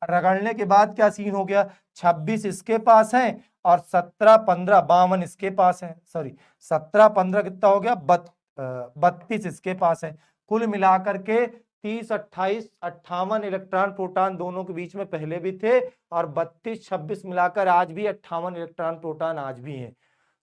Speaker 1: रगड़ने के बाद क्या सीन हो गया? 26 इसके पास है और 17 15 52 इसके पास है, सॉरी 17 15 कितना हो गया? 32 इसके पास है। कुल मिलाकर के 30 28 58 इलेक्ट्रॉन प्रोटॉन दोनों के बीच में पहले भी थे, और 32 26 मिलाकर आज भी 58 इलेक्ट्रॉन प्रोटॉन आज भी हैं।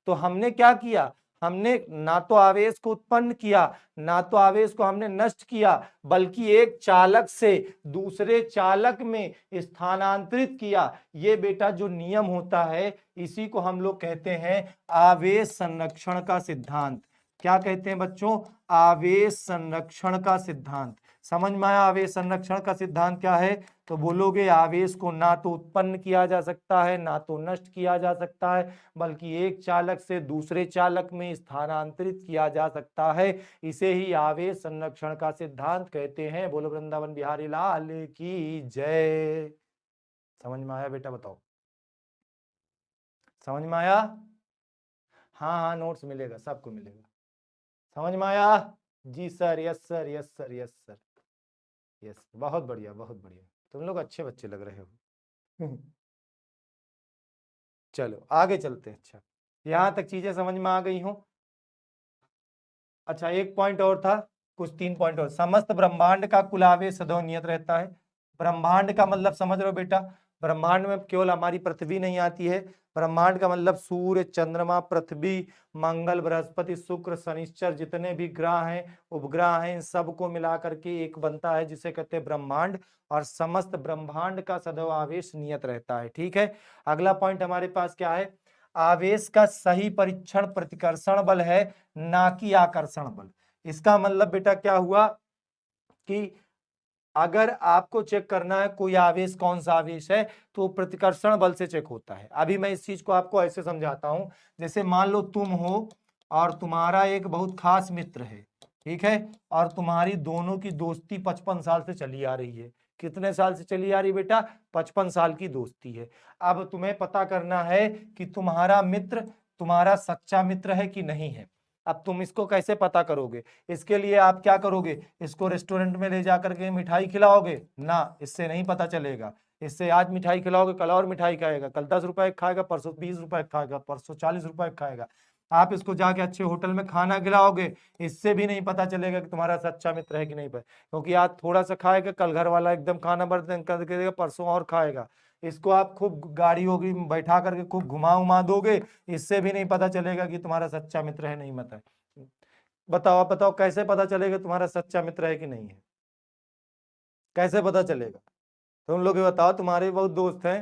Speaker 1: तो हमने क्या किया? हमने ना तो आवेश को उत्पन्न किया, ना तो आवेश को हमने नष्ट किया, बल्कि एक चालक से दूसरे चालक में स्थानांतरित किया। ये बेटा जो नियम होता है, इसी को हम लोग कहते हैं आवेश संरक्षण का सिद्धांत। क्या कहते हैं बच्चों? आवेश संरक्षण का सिद्धांत। समझ में आया आवेश संरक्षण का सिद्धांत क्या है? तो बोलोगे आवेश को ना तो उत्पन्न किया जा सकता है, ना तो नष्ट किया जा सकता है, बल्कि एक चालक से दूसरे चालक में स्थानांतरित किया जा सकता है। इसे ही आवेश संरक्षण का सिद्धांत कहते हैं। बोलो वृंदावन बिहारी लाल की जय। समझ में आया बेटा? बताओ, समझ में आया? हाँ हाँ, नोट्स मिलेगा, सबको मिलेगा। समझ में आया? जी sir, yes sir, yes sir, yes sir, yes. बहुत बढ़िया, बहुत बढ़िया, तुम लोग अच्छे बच्चे लग रहे हो। चलो आगे चलते हैं। अच्छा, यहां तक चीजें समझ में आ गई हो? अच्छा, एक पॉइंट और था, कुछ 3 पॉइंट और। समस्त ब्रह्मांड का कुल आवेश सदैव नियत रहता है। ब्रह्मांड का मतलब समझ रहे हो बेटा? ब्रह्मांड में केवल हमारी पृथ्वी नहीं आती है। ब्रह्मांड का मतलब सूर्य, चंद्रमा, पृथ्वी, मंगल, बृहस्पति, शुक्र, शनिश्चर, जितने भी ग्रह हैं, उपग्रह हैं, इन सबको मिला करके एक बनता है जिसे कहते हैं ब्रह्मांड। और समस्त ब्रह्मांड का सदैव आवेश नियत रहता है। ठीक है, अगला पॉइंट हमारे पास क्या है? आवेश का सही परीक्षण प्रतिकर्षण बल है, ना कि आकर्षण बल। इसका मतलब बेटा क्या हुआ कि अगर आपको चेक करना है कोई आवेश कौन सा आवेश है, तो प्रतिकर्षण बल से चेक होता है। अभी मैं इस चीज को आपको ऐसे समझाता हूं। जैसे मान लो तुम हो और तुम्हारा एक बहुत खास मित्र है, ठीक है, और तुम्हारी दोनों की दोस्ती 55 साल से चली आ रही है। कितने साल से चली आ रही बेटा? 55 साल की दोस्ती है। अब तुम्हें पता करना है कि तुम्हारा मित्र तुम्हारा सच्चा मित्र है कि नहीं है। अब तुम इसको कैसे पता करोगे? इसके लिए आप क्या करोगे? इसको रेस्टोरेंट में ले जाकर के मिठाई खिलाओगे ना? इससे नहीं पता चलेगा। इससे आज मिठाई खिलाओगे, कल और मिठाई खाएगा, कल 10 रुपए खाएगा, परसों 20 रुपए खाएगा, परसों 40 रुपए खाएगा। आप इसको जाके अच्छे होटल में खाना खिलाओगे, इससे भी नहीं पता चलेगा कि तुम्हारा सच्चा मित्र है कि नहीं। क्योंकि आज थोड़ा सा खाएगा, कल घर वाला एकदम खाना बर्तन कर देगा, परसों और खाएगा। इसको आप खूब गाड़ी होगी बैठा करके खूब घुमा उमा दोगे, इससे भी नहीं पता चलेगा कि तुम्हारा सच्चा मित्र है नहीं मत है। बताओ, आप बताओ, कैसे पता चलेगा तुम्हारा सच्चा मित्र है कि नहीं है? कैसे पता चलेगा? तुम लोग ये बताओ, तुम्हारे बहुत दोस्त हैं,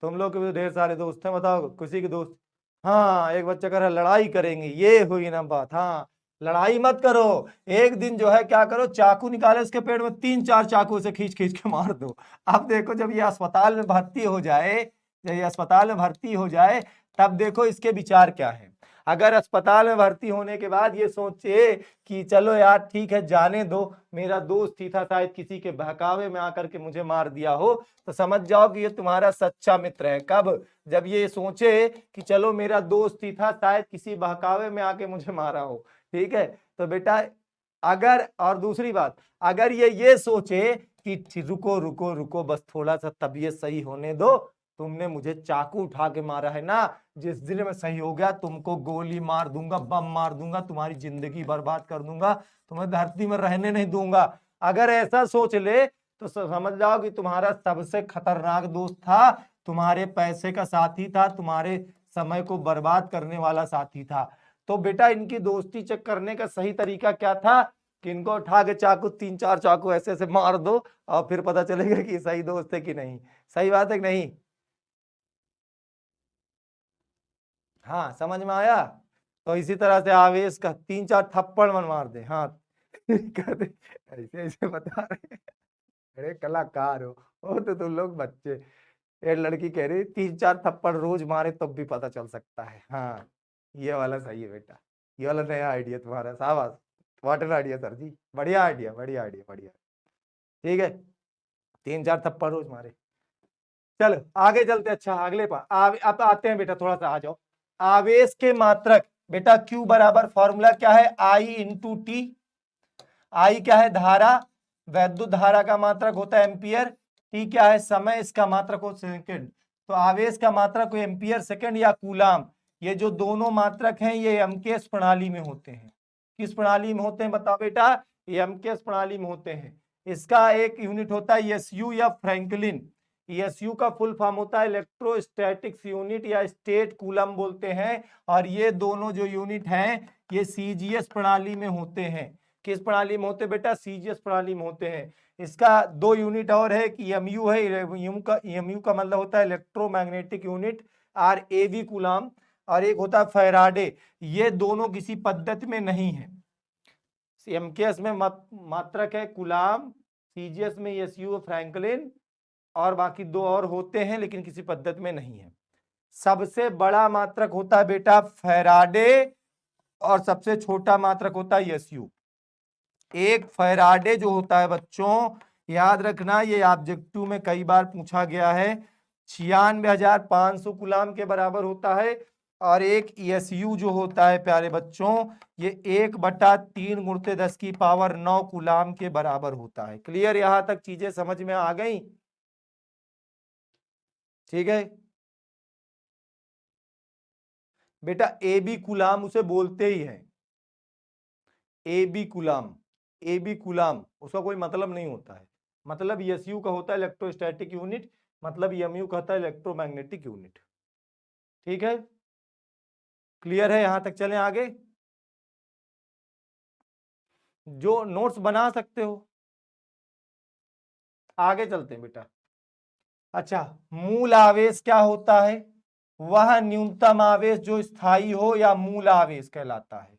Speaker 1: तुम लोग के भी ढेर सारे दोस्त हैं, बताओ किसी के दोस्त। हाँ, एक बच्चा कह रहा है लड़ाई करेंगे, ये हुई ना बात। हाँ, लड़ाई मत करो। एक दिन जो है क्या करो, चाकू निकाले उसके पेट में 3-4 चाकू से खींच खींच के मार दो। अब देखो जब ये अस्पताल में भर्ती हो जाए, जब ये अस्पताल में भर्ती हो जाए, तब देखो इसके विचार क्या है। अगर अस्पताल में भर्ती होने के बाद ये सोचे कि चलो यार ठीक है जाने दो, मेरा दोस्त ही था, शायद किसी के बहकावे में आकर के मुझे मार दिया हो, तो समझ जाओ कि ये तुम्हारा सच्चा मित्र है। कब? जब ये सोचे कि चलो मेरा दोस्त ही था, शायद किसी बहकावे में आके मुझे मारा हो। ठीक है, तो बेटा अगर, और दूसरी बात, अगर ये सोचे कि रुको रुको रुको बस थोड़ा सा तबीयत सही होने दो, तुमने मुझे चाकू उठा के मारा है ना, जिस दिन में सही हो गया तुमको गोली मार दूंगा, बम मार दूंगा, तुम्हारी जिंदगी बर्बाद कर दूंगा, तुम्हें धरती में रहने नहीं दूंगा। अगर ऐसा सोच ले तो समझ जाओ कि तुम्हारा सबसे खतरनाक दोस्त था, तुम्हारे पैसे का साथी था, तुम्हारे समय को बर्बाद करने वाला साथी था। तो बेटा इनकी दोस्ती चेक करने का सही तरीका क्या था कि इनको उठा के चाकू, 3-4 चाकू ऐसे ऐसे मार दो, और फिर पता चलेगा कि सही दोस्त है कि नहीं। सही बात है कि नहीं? हाँ, समझ में आया? तो इसी तरह से आवेश का 3-4 थप्पड़ मन मार दे। हाँ। कहते ऐसे ऐसे बता रहे हैं। अरे कलाकार हो, वो तो तुम लोग बच्चे। एक लड़की कह रही 3-4 थप्पड़ रोज मारे तब भी पता चल सकता है। हाँ, ये वाला सही है बेटा, ये वाला नया आइडिया तुम्हारा, शाबाश। वाटर आइडिया सर जी, बढ़िया आइडिया, बढ़िया आइडिया, बढ़िया। ठीक है, 3-4 थप्पड़ रोज मारे। चलो आगे चलते। अच्छा, अगले पर अब आते हैं बेटा, थोड़ा सा आ जाओ। आवेश के मात्रक बेटा, Q बराबर फॉर्मूला क्या है? I into T. आई क्या है? धारा। वैद्युत धारा का मात्रक होता है एम्पियर। टी क्या है? समय। इसका मात्रक हो सेकंड। तो आवेश का मात्रक हो एम्पियर सेकंड या कूलाम। ये जो दोनों मात्रक हैं ये एमकेएस प्रणाली में होते हैं। किस प्रणाली में होते हैं बताओ बेटा? ये एमकेएस प्रणाली में होते हैं। इसका एक यूनिट होता है एसयू या फ्रैंकलिन। एसयू का फुल फॉर्म होता है इलेक्ट्रोस्टैटिक्स यूनिट या स्टेट कूलम बोलते हैं। और ये दोनों जो यूनिट हैं ये सीजीएस प्रणाली में होते हैं। किस प्रणाली में होते हैं बेटा? सीजीएस प्रणाली में होते हैं। इसका दो यूनिट और है कि एमयू है। एमयू का मतलब होता है इलेक्ट्रोमैग्नेटिक यूनिट और एवी कूलम, और एक होता है फैराडे। ये दोनों किसी पद्धति में नहीं है। एमकेएस में मात्रक है कूलम, सीजीएस में एसयू फ्रैंकलिन, और बाकी दो और होते हैं लेकिन किसी पद्धति में नहीं है। सबसे बड़ा मात्रक होता है बेटा फैराडे और सबसे छोटा मात्रक होता है एसयू। एक फैराडे जो होता है बच्चों, याद रखना ये ऑब्जेक्टिव में कई बार पूछा गया है, 96,500 कूलम के बराबर होता है। और एक एसयू जो होता है प्यारे बच्चों, ये 1/3 × 10⁻9 कूलम के बराबर होता है। क्लियर? यहां तक चीजें समझ में आ गई? ठीक है बेटा, एबी कूलम उसे बोलते ही है, एबी कूलम। एबी कूलम उसका कोई मतलब नहीं होता है। मतलब एसयू का होता है इलेक्ट्रोस्टैटिक यूनिट, मतलब एमयू का होता है इलेक्ट्रोमैग्नेटिक यूनिट। ठीक है, क्लियर है? यहां तक चलें आगे। जो नोट्स बना सकते हो, आगे चलते हैं बेटा। अच्छा, मूल आवेश क्या होता है? वह न्यूनतम आवेश जो स्थायी हो या मूल आवेश कहलाता है,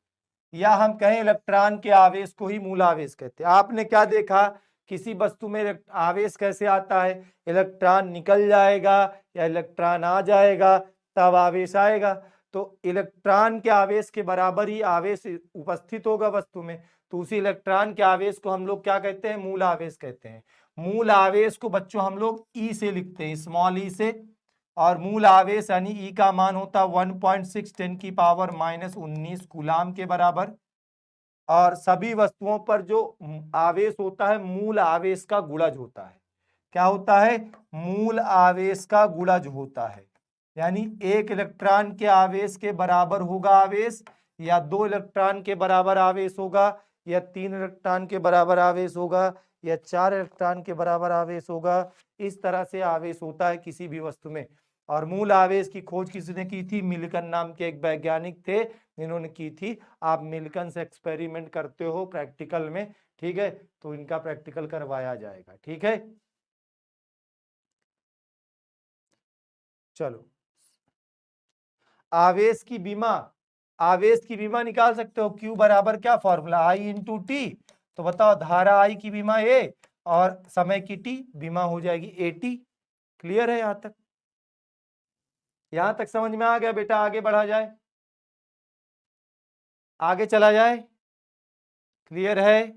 Speaker 1: या हम कहें इलेक्ट्रॉन के आवेश को ही मूल आवेश कहते हैं। आपने क्या देखा, किसी वस्तु में आवेश कैसे आता है? इलेक्ट्रॉन निकल जाएगा या इलेक्ट्रॉन आ जाएगा तब आवेश आएगा। तो इलेक्ट्रॉन के आवेश के बराबर ही आवेश उपस्थित होगा वस्तु में, तो उसी इलेक्ट्रॉन के आवेश को हम लोग क्या कहते हैं? मूल आवेश कहते हैं। मूल आवेश को बच्चों हम लोग ई से लिखते हैं, स्मॉल ई से। और मूल आवेश यानी ई का मान होता है 1.6 10⁻19 कूलम के बराबर। और सभी वस्तुओं पर जो आवेश होता है मूल आवेश का गुणज होता है। क्या होता है? मूल आवेश का गुणज होता है। यानी एक इलेक्ट्रॉन के आवेश के बराबर होगा आवेश, या 2 इलेक्ट्रॉन के बराबर आवेश होगा, या 3 इलेक्ट्रॉन के बराबर आवेश होगा, या 4 इलेक्ट्रॉन के बराबर आवेश होगा। इस तरह से आवेश होता है किसी भी वस्तु में। और मूल आवेश की खोज किसने की थी? मिल्टन नाम के एक वैज्ञानिक थे, इन्होंने की थी। आप मिल्टन से एक्सपेरिमेंट करते हो प्रैक्टिकल में, ठीक है, तो इनका प्रैक्टिकल करवाया जाएगा। ठीक है, चलो। आवेश की विमा निकाल सकते हो। क्यू बराबर क्या फॉर्मूला? I/T। तो बताओ, धारा I की विमा A और समय की T, विमा हो जाएगी AT। क्लियर है? यहां तक समझ में आ गया बेटा? आगे बढ़ा जाए, आगे चला जाए। क्लियर है?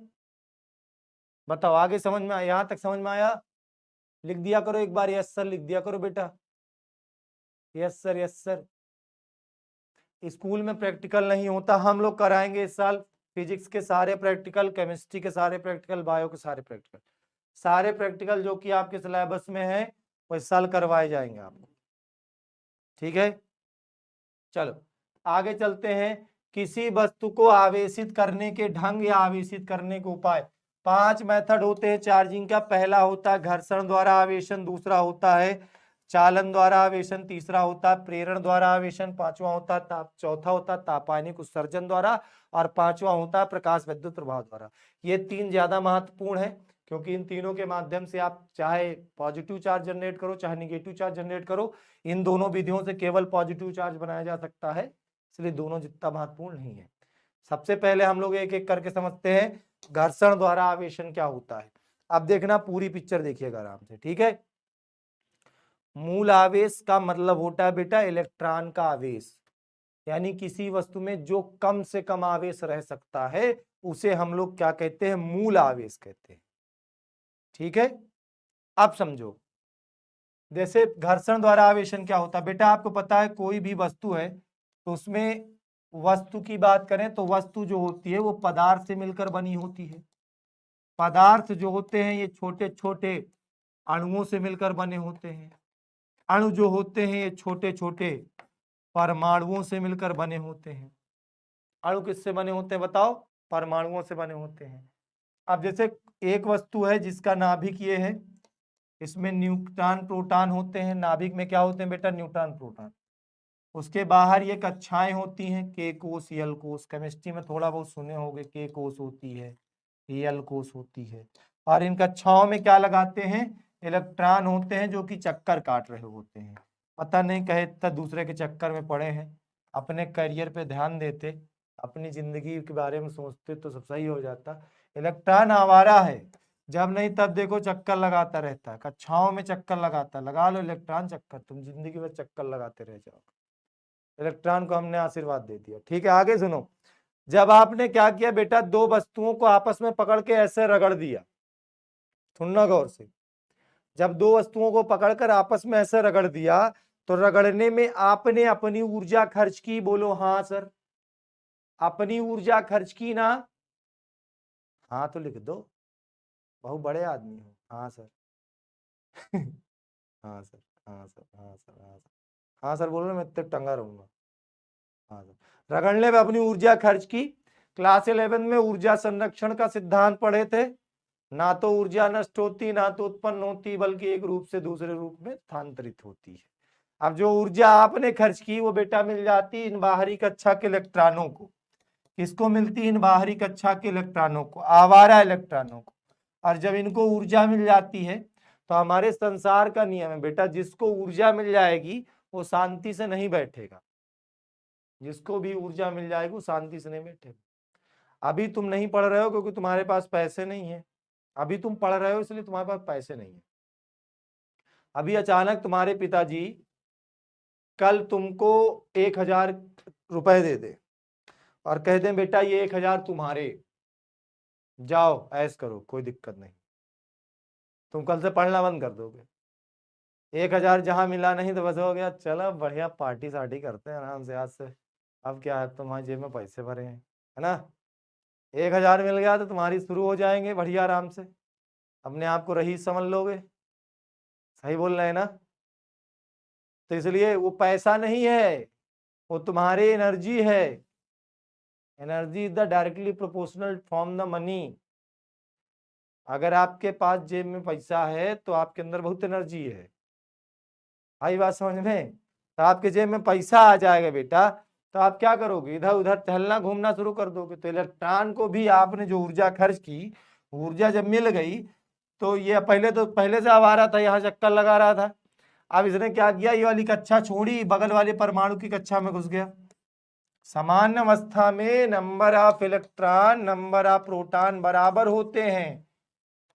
Speaker 1: बताओ, आगे समझ में आया? यहां तक समझ में आया? लिख दिया करो एक बार यस सर, लिख दिया करो बेटा, yes sir, yes sir. School में प्रैक्टिकल नहीं होता, हम लोग कराएंगे इस साल फिजिक्स के सारे प्रैक्टिकल, केमिस्ट्री के सारे प्रैक्टिकल, बायो के सारे प्रैक्टिकल। सारे प्रैक्टिकल जो कि आपके सिलेबस में है वो इस साल करवाए जाएंगे आपको। ठीक है, चलो आगे चलते हैं। किसी वस्तु को आवेशित करने के ढंग या आवेशित करने के उपाय। 5 मेथड होते हैं चार्जिंग का। पहला होता है घर्षण द्वारा आवेशन, दूसरा होता है चालन द्वारा आवेशन, तीसरा होता है प्रेरण द्वारा आवेशन, पांचवा होता है चौथा होता है तापानिक उत्सर्जन द्वारा, और पांचवा होता है प्रकाश विद्युत प्रभाव द्वारा। ये 3 ज्यादा महत्वपूर्ण है, क्योंकि इन तीनों के माध्यम से आप चाहे पॉजिटिव चार्ज जनरेट करो चाहे निगेटिव चार्ज जनरेट करो, इन दोनों विधियों से केवल पॉजिटिव चार्ज बनाया जा सकता है, इसलिए दोनों जितना महत्वपूर्ण नहीं है। सबसे पहले हम लोग एक एक करके समझते हैं घर्षण द्वारा आवेशन क्या होता है। अब देखना, पूरी पिक्चर देखिएगा आराम से, ठीक है। मूल आवेश का मतलब होता है बेटा इलेक्ट्रॉन का आवेश, यानी किसी वस्तु में जो कम से कम आवेश रह सकता है उसे हम लोग क्या कहते हैं? मूल आवेश कहते हैं। ठीक है, अब समझो, जैसे घर्षण द्वारा आवेशन क्या होता है बेटा? आपको पता है कोई भी वस्तु है तो उसमें, वस्तु की बात करें तो वस्तु जो होती है वो पदार्थ से मिलकर बनी होती है। पदार्थ जो होते हैं ये छोटे छोटे अणुओं से मिलकर बने होते हैं। अणु जो होते हैं ये छोटे छोटे परमाणुओं से मिलकर बने होते हैं। अणु किससे बने होते हैं बताओ? परमाणुओं से बने होते हैं। अब जैसे एक वस्तु है जिसका नाभिक ये है, इसमें न्यूट्रॉन प्रोटॉन होते हैं, नाभिक में क्या होते हैं बेटा, न्यूट्रॉन प्रोटॉन। उसके बाहर ये कक्षाएं होती हैं, के कोष, यल कोष, केमिस्ट्री में थोड़ा बहुत सुने होंगे, के कोष होती है, यल कोष होती है। और इन कक्षाओं में क्या लगाते हैं, इलेक्ट्रॉन होते हैं जो कि चक्कर काट रहे होते हैं। पता नहीं कहे तक दूसरे के चक्कर में पड़े हैं, अपने करियर पे ध्यान देते, अपनी जिंदगी के बारे में सोचते तो सब सही हो जाता। इलेक्ट्रॉन आवारा है, जब नहीं तब देखो चक्कर लगाता रहता है, कक्षाओं में चक्कर लगाता, लगा लो इलेक्ट्रॉन चक्कर, तुम जिंदगी में चक्कर लगाते रह जाओ। इलेक्ट्रॉन को हमने आशीर्वाद दे दिया। ठीक है, आगे सुनो। जब आपने क्या किया बेटा, दो वस्तुओं को आपस में पकड़ के ऐसे रगड़ दिया, सुनना गौर से, जब दो वस्तुओं को पकड़कर आपस में ऐसे रगड़ दिया तो रगड़ने में आपने अपनी ऊर्जा खर्च की, बोलो हाँ सर, अपनी ऊर्जा खर्च की ना, हाँ तो लिख दो, बहुत बड़े आदमी हो, हाँ सर हाँ सर, हाँ सर, हाँ सर, हाँ सर, हाँ सर बोलो ना, मैं तक टंगा रहूंगा। हाँ सर, रगड़ने में अपनी ऊर्जा खर्च की। क्लास 11 में ऊर्जा संरक्षण का सिद्धांत पढ़े थे, ना तो ऊर्जा नष्ट होती ना तो उत्पन्न होती, बल्कि एक रूप से दूसरे रूप में स्थानांतरित होती है। अब जो ऊर्जा आपने खर्च की वो बेटा मिल जाती इन बाहरी कक्षा के इलेक्ट्रॉनों को। किसको मिलती, इन बाहरी कक्षा के इलेक्ट्रॉनों को, आवारा इलेक्ट्रॉनों को। और जब इनको ऊर्जा मिल जाती है तो हमारे संसार का नियम है बेटा, जिसको ऊर्जा मिल जाएगी वो शांति से नहीं बैठेगा, जिसको भी ऊर्जा मिल जाएगी वो शांति से नहीं बैठेगा। अभी तुम नहीं पढ़ रहे हो क्योंकि तुम्हारे पास पैसे नहीं है, अभी तुम पढ़ रहे हो इसलिए तुम्हारे पास पैसे नहीं है। अभी अचानक तुम्हारे पिताजी कल तुमको 1,000 रुपए दे दे और कह दें बेटा ये 1,000 तुम्हारे, जाओ ऐश करो, कोई दिक्कत नहीं, तुम कल से पढ़ना बंद कर दोगे। 1,000 जहां मिला नहीं तो बस हो गया, चलो बढ़िया पार्टी सार्टी करते हैं आराम से आज से, अब क्या है तुम्हारी जेब में पैसे भरे हैं, है ना। 1,000 मिल गया तो तुम्हारी शुरू हो जाएंगे बढ़िया आराम से, अपने आप को रईस समझ लोगे। सही बोल रहे हैं ना। तो इसलिए वो पैसा नहीं है, वो तुम्हारी एनर्जी है। Energy is the directly proportional from the money. अगर आपके पास जेब में पैसा है तो आपके अंदर बहुत एनर्जी है, आई बात समझ में। तो आपके जेब में पैसा आ जाएगा बेटा तो आप क्या करोगे, इधर उधर टहलना घूमना शुरू कर दोगे। तो इलेक्ट्रॉन को भी आपने जो ऊर्जा खर्च की, ऊर्जा जब मिल गई तो ये पहले से आवारा था, यहाँ चक्कर लगा रहा था। अब इसने क्या किया, ये वाली कक्षा छोड़ी, बगल वाले परमाणु की कक्षा में घुस गया। सामान्य अवस्था में number of electron number of proton बराबर होते हैं।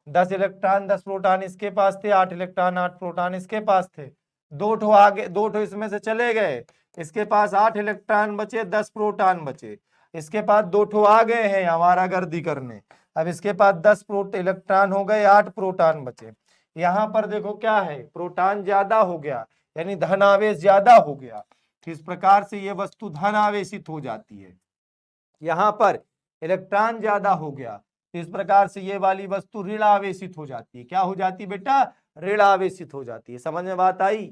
Speaker 1: 10 इलेक्ट्रॉन 10 प्रोटॉन इसके पास थे, 8 इलेक्ट्रॉन 8 प्रोटॉन इसके पास थे। दो ठो आगे, दो ठो इसमें से चले गए, इसके पास 8 इलेक्ट्रॉन बचे, 10 प्रोटॉन बचे। इसके पास दो ठो आ गए हैं आवारागर्दी करने, अब इसके पास 10 इलेक्ट्रॉन हो गए, 8 प्रोटॉन बचे। यहाँ पर देखो क्या है, प्रोटॉन ज्यादा हो गया, यानी धन आवेश ज्यादा हो गया। इस प्रकार से ये वस्तु धन आवेशित हो जाती है। यहाँ पर इलेक्ट्रॉन ज्यादा हो गया, इस प्रकार से ये वाली वस्तु ऋण आवेशित हो जाती है। क्या हो जाती है बेटा, ऋण आवेशित हो जाती है। समझ में बात आई,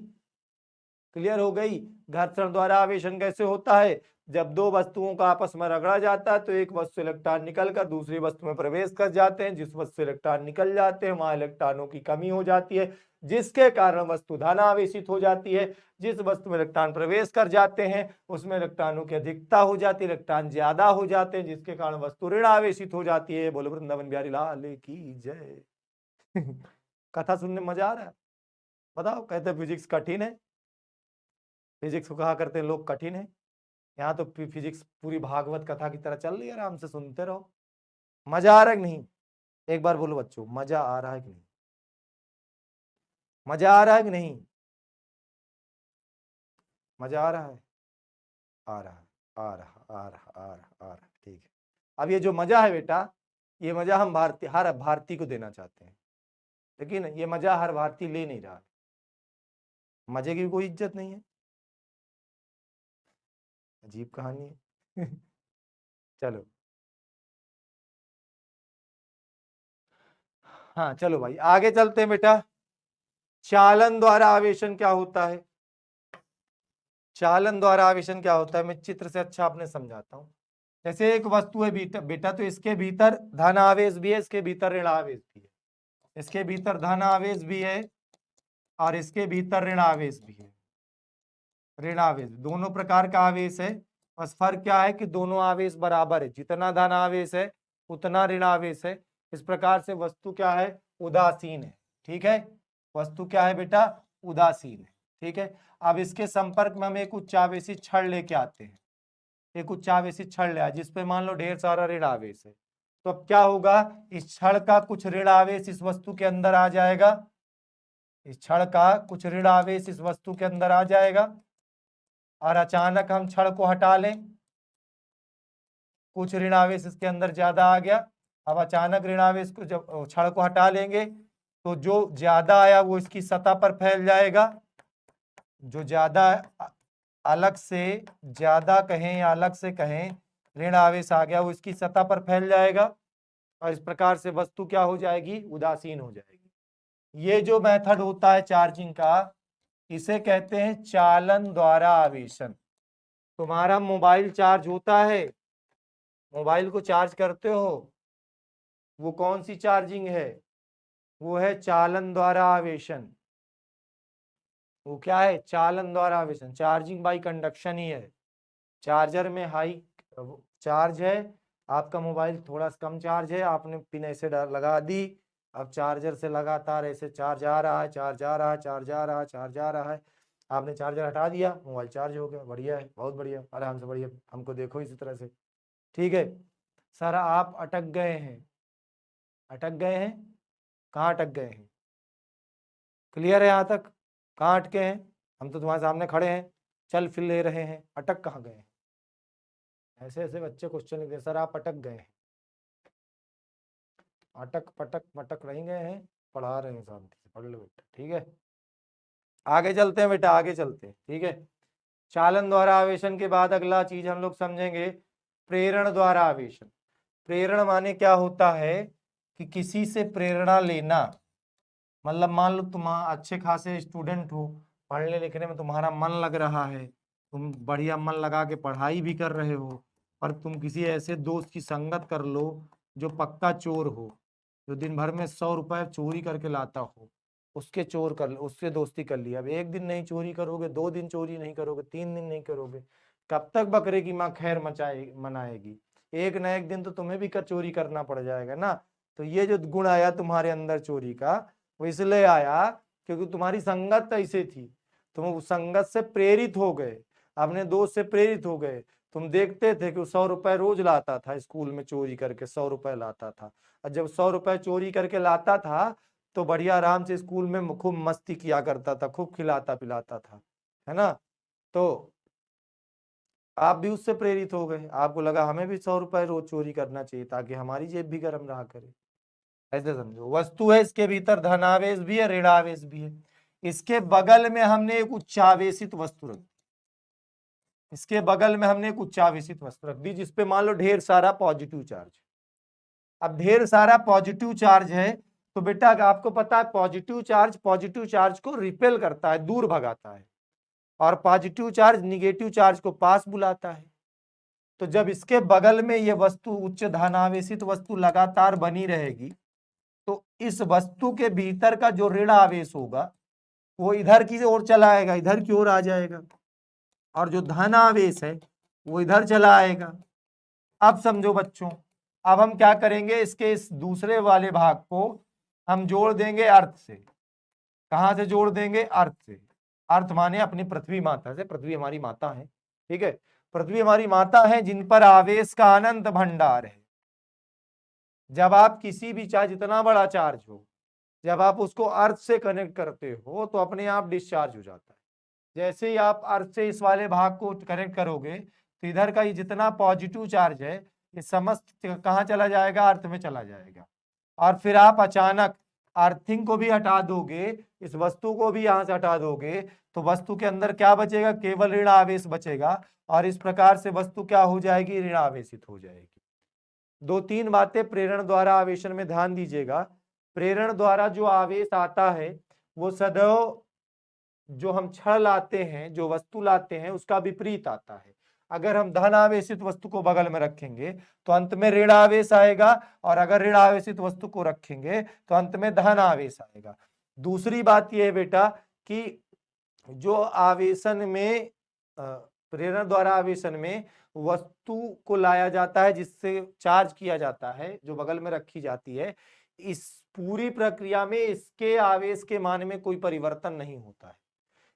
Speaker 1: क्लियर हो गई। घर्षण द्वारा आवेशन कैसे होता है, जब दो वस्तुओं का आपस में रगड़ा जाता है तो एक वस्तु इलेक्ट्रॉन निकलकर दूसरी वस्तु में प्रवेश कर जाते हैं, जिस वस्तु इलेक्ट्रॉन निकल जाते हैं वहां इलेक्ट्रॉनों की कमी हो जाती है, जिसके कारण वस्तु धन आवेशित हो जाती है। जिस वस्तु में इलेक्ट्रॉन प्रवेश कर जाते हैं उसमें इलेक्ट्रॉनों की अधिकता हो जाती है, इलेक्ट्रॉन ज्यादा हो जाते हैं, जिसके कारण वस्तु ऋण आवेशित हो जाती है। बोलो वृंदावन बिहारी लाल की जय कथा सुनने में मजा आ रहा है, बताओ। कहते फिजिक्स कठिन है, फिजिक्स को कहा करते हैं लोग कठिन है, यहाँ तो फिजिक्स पूरी भागवत कथा की तरह चल रही है, आराम से सुनते रहो। मजा आ रहा है कि नहीं, एक बार बोलो बच्चों, मजा आ रहा है कि नहीं, मजा आ रहा है कि नहीं, मजा आ रहा है, आ रहा आ रहा आ रहा आ रहा आ रहा, ठीक है। अब ये जो मजा है बेटा, ये मजा हम हर भारतीय को देना चाहते हैं, लेकिन ये मजा हर भारतीय ले नहीं रहा है। मजे की भी कोई इज्जत नहीं है, अजीब कहानी है चलो, हाँ चलो भाई आगे चलते हैं बेटा। चालन द्वारा आवेशन क्या होता है, चालन द्वारा आवेशन क्या होता है, मैं चित्र से अच्छा आपने समझाता हूं। जैसे एक वस्तु है बेटा, तो इसके भीतर धन आवेश भी है, इसके भीतर ऋण आवेश भी है, इसके भीतर धन आवेश भी है, और इसके भीतर ऋण आवेश भी है। ऋण आवेश दोनों प्रकार का आवेश है, बस फर्क क्या है कि दोनों आवेश बराबर है, जितना धन आवेश है उतना ऋण आवेश है। इस प्रकार से वस्तु क्या है, उदासीन है। ठीक है, वस्तु क्या है बेटा, उदासीन है। ठीक है, अब इसके संपर्क में हम एक उच्च आवेशी छड़ लेके आते हैं। एक उच्च आवेशी छड़ ले आए जिसपे मान लो ढेर सारा ऋण आवेश है, तो अब क्या होगा, इस छड़ का कुछ ऋण आवेश इस वस्तु के अंदर आ जाएगा। इस छड़ का कुछ ऋण आवेश इस वस्तु के अंदर आ जाएगा, और अचानक हम छड़ को हटा लें, कुछ ऋण आवेश इसके अंदर ज्यादा आ गया। अब अचानक ऋण आवेश को जब छड़ को हटा लेंगे तो जो ज्यादा आया वो इसकी सतह पर फैल जाएगा। जो ज्यादा अलग से ज्यादा कहें या अलग से कहें ऋण आवेश आ गया वो इसकी सतह पर फैल जाएगा, और इस प्रकार से वस्तु क्या हो जाएगी, उदासीन हो जाएगी। ये जो मेथड होता है चार्जिंग का, इसे कहते हैं चालन द्वारा आवेशन। तुम्हारा मोबाइल चार्ज होता है, मोबाइल को चार्ज करते हो, वो कौन सी चार्जिंग है, वो है चालन द्वारा आवेशन। वो क्या है, चालन द्वारा आवेशन, चार्जिंग बाई कंडक्शन ही है। चार्जर में हाई चार्ज है, आपका मोबाइल थोड़ा कम चार्ज है, आपने पिन ऐसे लगा दी, अब चार्जर से लगातार ऐसे चार्ज आ रहा है, चार्ज आ रहा है, चार्ज आ रहा है, चार्ज आ रहा है। आपने चार्जर हटा दिया, मोबाइल चार्ज हो गया, बढ़िया है, बहुत बढ़िया, आराम से, बढ़िया, हमको देखो इसी तरह से। ठीक है सर, आप अटक गए हैं, अटक गए हैं, कहाँ अटक गए हैं, क्लियर है यहाँ तक, कहाँ अटके हैं, हम तो तुम्हारे सामने खड़े हैं, चल फिर ले रहे हैं, अटक कहाँ गए हैं। ऐसे ऐसे बच्चे क्वेश्चन लिखते हैं, सर आप अटक गए हैं, अटक पटक मटक नहीं गए हैं, पढ़ा रहे हैं, शांति से पढ़ लो बेटा। ठीक है, आगे चलते हैं बेटा, आगे चलते हैं। ठीक है, चालन द्वारा आवेशन के बाद अगला चीज हम लोग समझेंगे प्रेरण द्वारा आवेशन। प्रेरण माने क्या होता है कि किसी से प्रेरणा लेना, मतलब मान लो तुम अच्छे खासे स्टूडेंट हो, पढ़ने लिखने में तुम्हारा मन लग रहा है, तुम बढ़िया मन लगा के पढ़ाई भी कर रहे हो, पर तुम किसी ऐसे दोस्त की संगत कर लो जो पक्का चोर हो, जो दिन भर में 100 रुपए चोरी करके लाता हो, उसके चोर कर, उससे दोस्ती कर लिया। अब एक दिन नहीं चोरी करोगे, 2 दिन चोरी नहीं करोगे, 3 दिन नहीं करोगे, कब तक बकरे की माँ खैर मनाएगी। एक न एक दिन तो तुम्हें भी चोरी करना पड़ जाएगा ना। तो ये जो गुण आया तुम्हारे अंदर चोरी का, वो इसलिए आया क्योंकि तुम्हारी संगत ऐसे थी, तुम उस संगत से प्रेरित हो गए, अपने दोस्त से प्रेरित हो गए। तुम देखते थे कि 100 रुपए रोज लाता था, स्कूल में चोरी करके 100 रुपए लाता था, और जब 100 रुपए चोरी करके लाता था तो बढ़िया आराम से स्कूल में खूब मस्ती किया करता था, खूब खिलाता पिलाता था, है ना। तो आप भी उससे प्रेरित हो गए, आपको लगा हमें भी 100 रुपए रोज चोरी करना चाहिए ताकि हमारी जेब भी गर्म रहा करे। ऐसे समझो, वस्तु है, इसके भीतर धनावेश भी है, ऋणावेश भी है। इसके बगल में हमने एक उच्चावेशित वस्तु रख दी, इसके बगल में हमने एक उच्चावेशित वस्तु रख दी जिसपे मान लो ढेर सारा पॉजिटिव चार्ज। अब ढेर सारा पॉजिटिव चार्ज है तो बेटा आपको पता है पॉजिटिव चार्ज को रिपेल करता है, दूर भगाता है, और पॉजिटिव चार्ज निगेटिव चार्ज को पास बुलाता है। तो जब इसके बगल में ये वस्तु उच्च धनावेशित वस्तु लगातार बनी रहेगी तो इस वस्तु के भीतर का जो ऋण आवेश होगा वो इधर की ओर चला आएगा, इधर की ओर आ जाएगा, और जो धन आवेश है वो इधर चला आएगा। अब समझो बच्चों, अब हम क्या करेंगे, इसके इस दूसरे वाले भाग को हम जोड़ देंगे अर्थ से। कहां से जोड़ देंगे, अर्थ से। अर्थ माने अपनी पृथ्वी माता से, पृथ्वी हमारी माता है। ठीक है, पृथ्वी हमारी माता है जिन पर आवेश का अनंत भंडार है। जब आप किसी भी चार्ज, जितना बड़ा चार्ज हो, जब आप उसको अर्थ से कनेक्ट करते हो तो अपने आप डिस्चार्ज हो जाता है। जैसे ही आप अर्थ से इस वाले भाग को कनेक्ट करोगे तो इधर का ये जितना पॉजिटिव चार्ज है ये समस्त कहाँ चला जाएगा, अर्थ में चला जाएगा। और फिर आप अचानक अर्थिंग को भी हटा दोगे, इस वस्तु को भी यहां से हटा दोगे, तो वस्तु के अंदर क्या बचेगा, केवल ऋण आवेश बचेगा, और इस प्रकार से वस्तु क्या हो जाएगी, ऋण आवेशित हो जाएगी। 2-3 बातें प्रेरण द्वारा आवेशन में ध्यान दीजिएगा। प्रेरण द्वारा जो आवेश आता है वो सदैव जो हम छड़ लाते हैं, जो वस्तु लाते हैं, उसका विपरीत आता है। अगर हम धन आवेशित वस्तु को बगल में रखेंगे तो अंत में ऋण आवेश आएगा, और अगर ऋण आवेशित वस्तु को रखेंगे तो अंत में धन आवेश आएगा। दूसरी बात यह है बेटा कि जो आवेशन में प्रेरण द्वारा आवेशन में वस्तु को लाया जाता है जिससे चार्ज किया जाता है, जो बगल में रखी जाती है, इस पूरी प्रक्रिया में इसके आवेश के मान में कोई परिवर्तन नहीं होता है।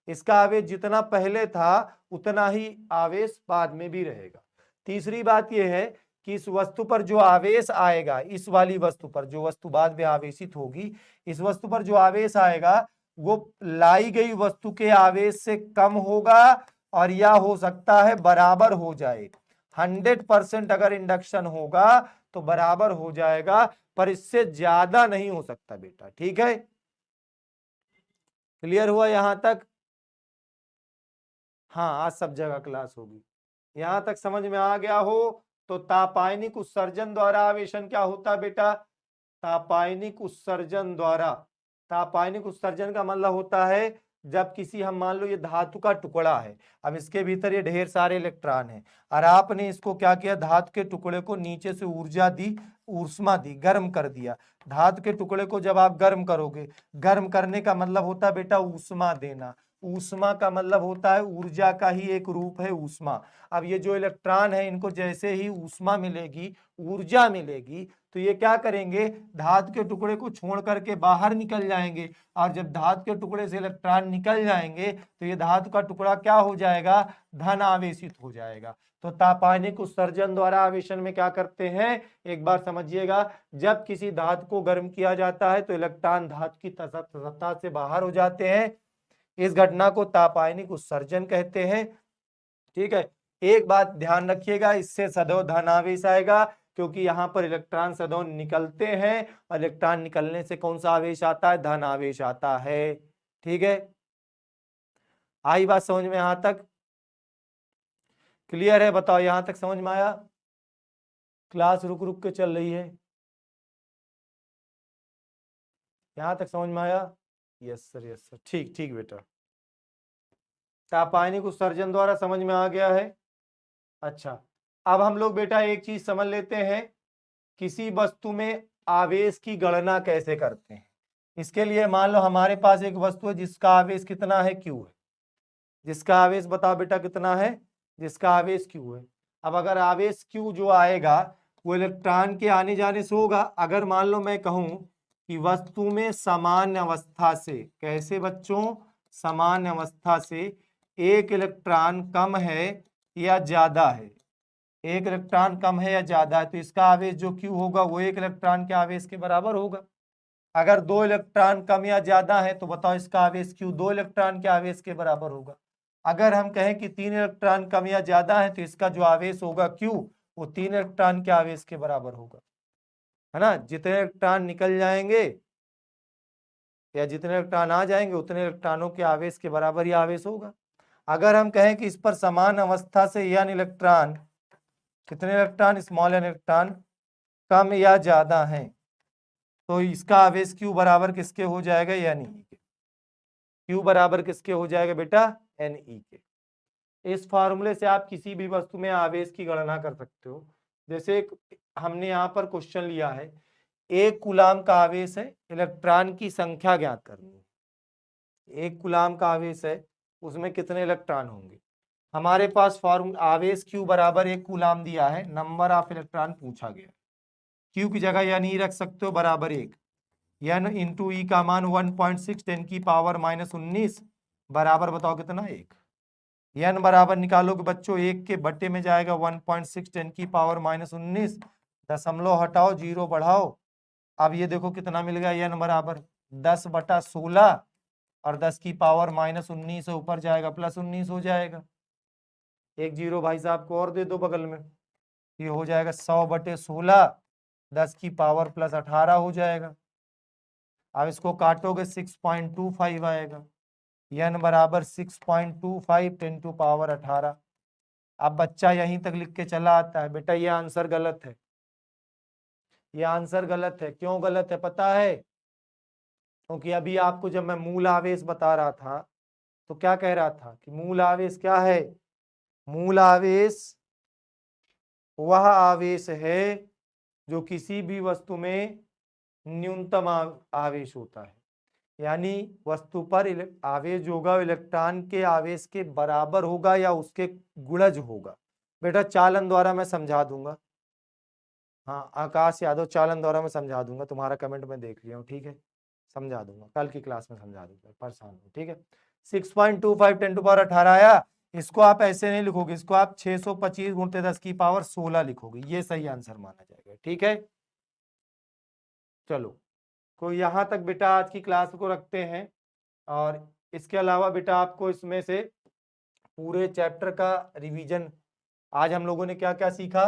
Speaker 1: इसका आवेश जितना पहले था उतना ही आवेश बाद में भी रहेगा। तीसरी बात यह है कि इस वस्तु पर जो आवेश आएगा, इस वाली वस्तु पर जो वस्तु बाद में आवेशित होगी, इस वस्तु पर जो आवेश आएगा वो लाई गई वस्तु के आवेश से कम होगा और या हो सकता है बराबर हो जाए। 100% अगर इंडक्शन होगा तो बराबर हो जाएगा, पर इससे ज्यादा नहीं हो सकता बेटा। ठीक है, क्लियर हुआ यहां तक? हाँ, आज सब जगह क्लास होगी। यहां तक समझ में आ गया हो तो तापायनिक उत्सर्जन द्वारा आवेशन क्या होता है बेटा? तापायनिक उत्सर्जन द्वारा, तापायनिक उत्सर्जन का मतलब होता है जब किसी, हम मान लो ये धातु का टुकड़ा है, अब इसके भीतर ये ढेर सारे इलेक्ट्रॉन हैं और आपने इसको क्या किया, धातु के टुकड़े को नीचे से ऊर्जा दी, ऊष्मा दी, गर्म कर दिया। धातु के टुकड़े को जब आप गर्म करोगे, गर्म करने का मतलब होता है बेटा ऊष्मा देना। ऊष्मा का मतलब होता है ऊर्जा का ही एक रूप है ऊष्मा। अब ये जो इलेक्ट्रॉन है इनको जैसे ही ऊष्मा मिलेगी, ऊर्जा मिलेगी, तो ये क्या करेंगे, धातु के टुकड़े को छोड़ करके बाहर निकल जाएंगे। और जब धातु के टुकड़े से इलेक्ट्रॉन निकल जाएंगे तो ये धातु का टुकड़ा क्या हो जाएगा, धन आवेशित हो जाएगा। तो तापायनिक उत्सर्जन द्वारा आवेशन में क्या करते हैं, एक बार समझिएगा, जब किसी धातु को गर्म किया जाता है तो इलेक्ट्रॉन धातु की सतह से बाहर हो जाते हैं। इस घटना को तापायनिक उत्सर्जन कहते हैं। ठीक है, एक बात ध्यान रखिएगा, इससे सदैव धन आवेश आएगा, क्योंकि यहां पर इलेक्ट्रॉन सदैव निकलते हैं और इलेक्ट्रॉन निकलने से कौन सा आवेश आता है, धन आवेश आता है। ठीक है, आई बात समझ में? यहां तक क्लियर है? बताओ, यहां तक समझ में आया? क्लास रुक रुक के चल रही है, यहां तक समझ में आया? यस सर, यस सर, ठीक ठीक बेटा। तापायनिक उत्सर्जन द्वारा समझ में आ गया है। अच्छा, अब हम लोग बेटा एक चीज समझ लेते हैं, किसी वस्तु में आवेश की गणना कैसे करते हैं। इसके लिए मान लो हमारे पास एक वस्तु है जिसका आवेश कितना है, Q है। जिसका आवेश बताओ बेटा कितना है, जिसका आवेश Q है। अब अगर आवेश Q जो आएगा वो इलेक्ट्रॉन के आने जाने से होगा। अगर मान लो मैं कहूं कि वस्तु में सामान्य अवस्था से, कैसे बच्चों, सामान्य अवस्था से एक इलेक्ट्रॉन कम है या ज्यादा है, एक इलेक्ट्रॉन कम है या ज्यादा है, तो इसका आवेश जो Q होगा वो एक इलेक्ट्रॉन के आवेश के बराबर होगा। अगर दो इलेक्ट्रॉन कम या ज्यादा है तो बताओ इसका आवेश Q दो इलेक्ट्रॉन के आवेश के बराबर होगा। अगर हम कहें कि तीन इलेक्ट्रॉन कम या ज्यादा है तो इसका जो आवेश होगा Q वो तीन इलेक्ट्रॉन के आवेश के बराबर होगा, है ना। जितने इलेक्ट्रॉन निकल जाएंगे या जितने इलेक्ट्रॉन आ जाएंगे उतने इलेक्ट्रॉनों के आवेश के बराबर ही आवेश होगा। अगर हम कहें कि इस पर समान अवस्था से n इलेक्ट्रॉन, कितने इलेक्ट्रॉन, स्मॉल n इलेक्ट्रॉन कम या ज्यादा हैं, तो इसका आवेश Q बराबर किसके हो जाएगा, Ne के। Q बराबर किसके हो जाएगा बेटा, Ne के। इस फॉर्मूले से आप किसी भी वस्तु में आवेश की गणना कर सकते हो। जैसे हमने यहाँ पर क्वेश्चन लिया है, एक कूलाम का आवेश है, इलेक्ट्रॉन की संख्या ज्ञात करनी है। एक कूलाम का आवेश है, उसमें कितने इलेक्ट्रॉन होंगे। हमारे पास फॉर्मूला आवेश Q बराबर एक कूलाम दिया है, नंबर ऑफ इलेक्ट्रॉन पूछा गया। Q की जगह या नहीं रख सकते हो, बराबर एक, n इंटू ई का मान 1.6 10 की पावर -19 बराबर बताओ कितना, एक। n बराबर निकालोगे बच्चों, एक के बट्टे में जाएगा 1.6 10 की पावर -19, दशमलव हटाओ, जीरो बढ़ाओ, अब ये देखो कितना मिल गया, n बराबर 10/16 और 10 की पावर -19 से ऊपर जाएगा +19 हो जाएगा। एक जीरो भाई साहब को और दे दो बगल में, ये हो जाएगा 100/16, 10 की पावर +18 हो जाएगा। अब इसको काटोगे 6.25 आएगा, n बराबर 6.25 10 टू पावर 18। अब बच्चा यहीं तक लिख के चला आता है, बेटा ये आंसर गलत है, ये आंसर गलत है। क्यों गलत है पता है? क्योंकि अभी आपको जब मैं मूल आवेश बता रहा था तो क्या कह रहा था कि मूल आवेश क्या है, मूल आवेश वह आवेश है जो किसी भी वस्तु में न्यूनतम आवेश होता है। यानी वस्तु पर आवेश जो होगा इलेक्ट्रॉन के आवेश के बराबर होगा या उसके गुणज होगा। बेटा चालन द्वारा मैं समझा दूंगा। हाँ आकाश यादव, चालन द्वारा मैं समझा दूंगा, तुम्हारा कमेंट में देख लिया हूँ, ठीक है, समझा दूंगा, कल की क्लास में समझा दूंगा, परेशान हूँ, ठीक है। 6.25 10 टू पावर 18 आया। इसको आप ऐसे नहीं लिखोगे, इसको आप 625 गुणित 10 की पावर 16 लिखोगे, ये सही आंसर माना जाएगा, ठीक है। चलो तो यहां तक बेटा आज की क्लास को रखते हैं, और इसके अलावा बेटा आपको इसमें से पूरे चैप्टर का रिवीजन, आज हम लोगों ने क्या क्या सीखा।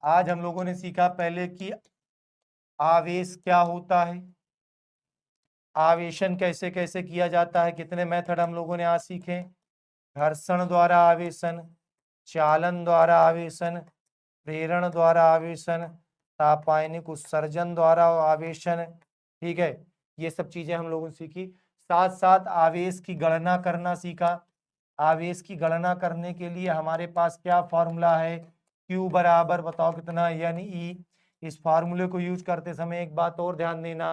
Speaker 1: आज हम लोगों ने सीखा पहले कि आवेश क्या होता है, आवेशन कैसे कैसे किया जाता है, कितने मेथड हम लोगों ने आज सीखे। घर्षण द्वारा आवेशन, चालन द्वारा आवेशन, प्रेरण द्वारा आवेशन, तापायनिक उत्सर्जन द्वारा आवेशन, ठीक है, ये सब चीजें हम लोगों ने सीखी। साथ साथ आवेश की गणना करना सीखा। आवेश की गणना करने के लिए हमारे पास क्या फॉर्मूला है, Q बराबर बताओ कितना, यानी E। इस फार्मूले को यूज करते समय एक बात और ध्यान देना,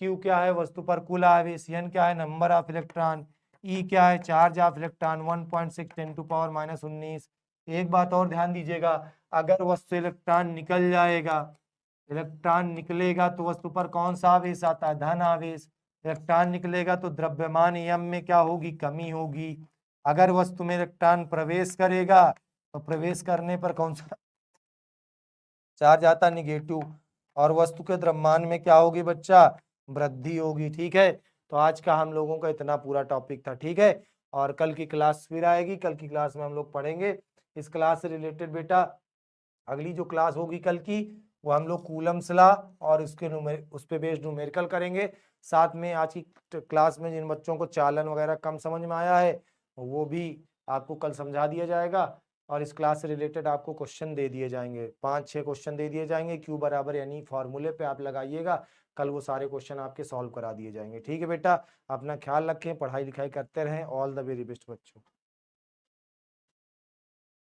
Speaker 1: Q क्या है, वस्तु पर कुल आवेश, N क्या है, नंबर ऑफ इलेक्ट्रॉन, E क्या है, charge of electron 1.6 10 to power -19। एक बात और ध्यान दीजिएगा, अगर वस्तु इलेक्ट्रॉन निकल जाएगा, इलेक्ट्रॉन निकलेगा तो वस्तु पर कौन सा आवेश आता है, धन आवेश। इलेक्ट्रॉन निकलेगा तो द्रव्यमान एम में क्या होगी, कमी होगी। अगर वस्तु में इलेक्ट्रॉन प्रवेश करेगा तो प्रवेश करने पर कौन सा चार्ज आता, निगेटिव, और वस्तु के द्रव्यमान में क्या होगी बच्चा, वृद्धि होगी, ठीक है। तो आज का हम लोगों का इतना पूरा टॉपिक था, ठीक है। और कल की क्लास फिर आएगी, कल की क्लास में हम लोग पढ़ेंगे इस क्लास से रिलेटेड बेटा। अगली जो क्लास होगी कल की, वो हम लोग कूलम्स लॉ और उसके उस पे बेस्ड न्यूमेरिकल करेंगे। साथ में आज की क्लास में जिन बच्चों को चालन वगैरह कम समझ में आया है वो भी आपको कल समझा दिया जाएगा, और इस क्लास से रिलेटेड आपको क्वेश्चन दे दिए जाएंगे, 5-6 क्वेश्चन दे दिए जाएंगे। Q बराबर यानी फॉर्मूले पे आप लगाइएगा, कल वो सारे क्वेश्चन आपके सॉल्व करा दिए जाएंगे, ठीक है बेटा। अपना ख्याल रखें, पढ़ाई लिखाई करते रहें, ऑल द वेरी बेस्ट बच्चों।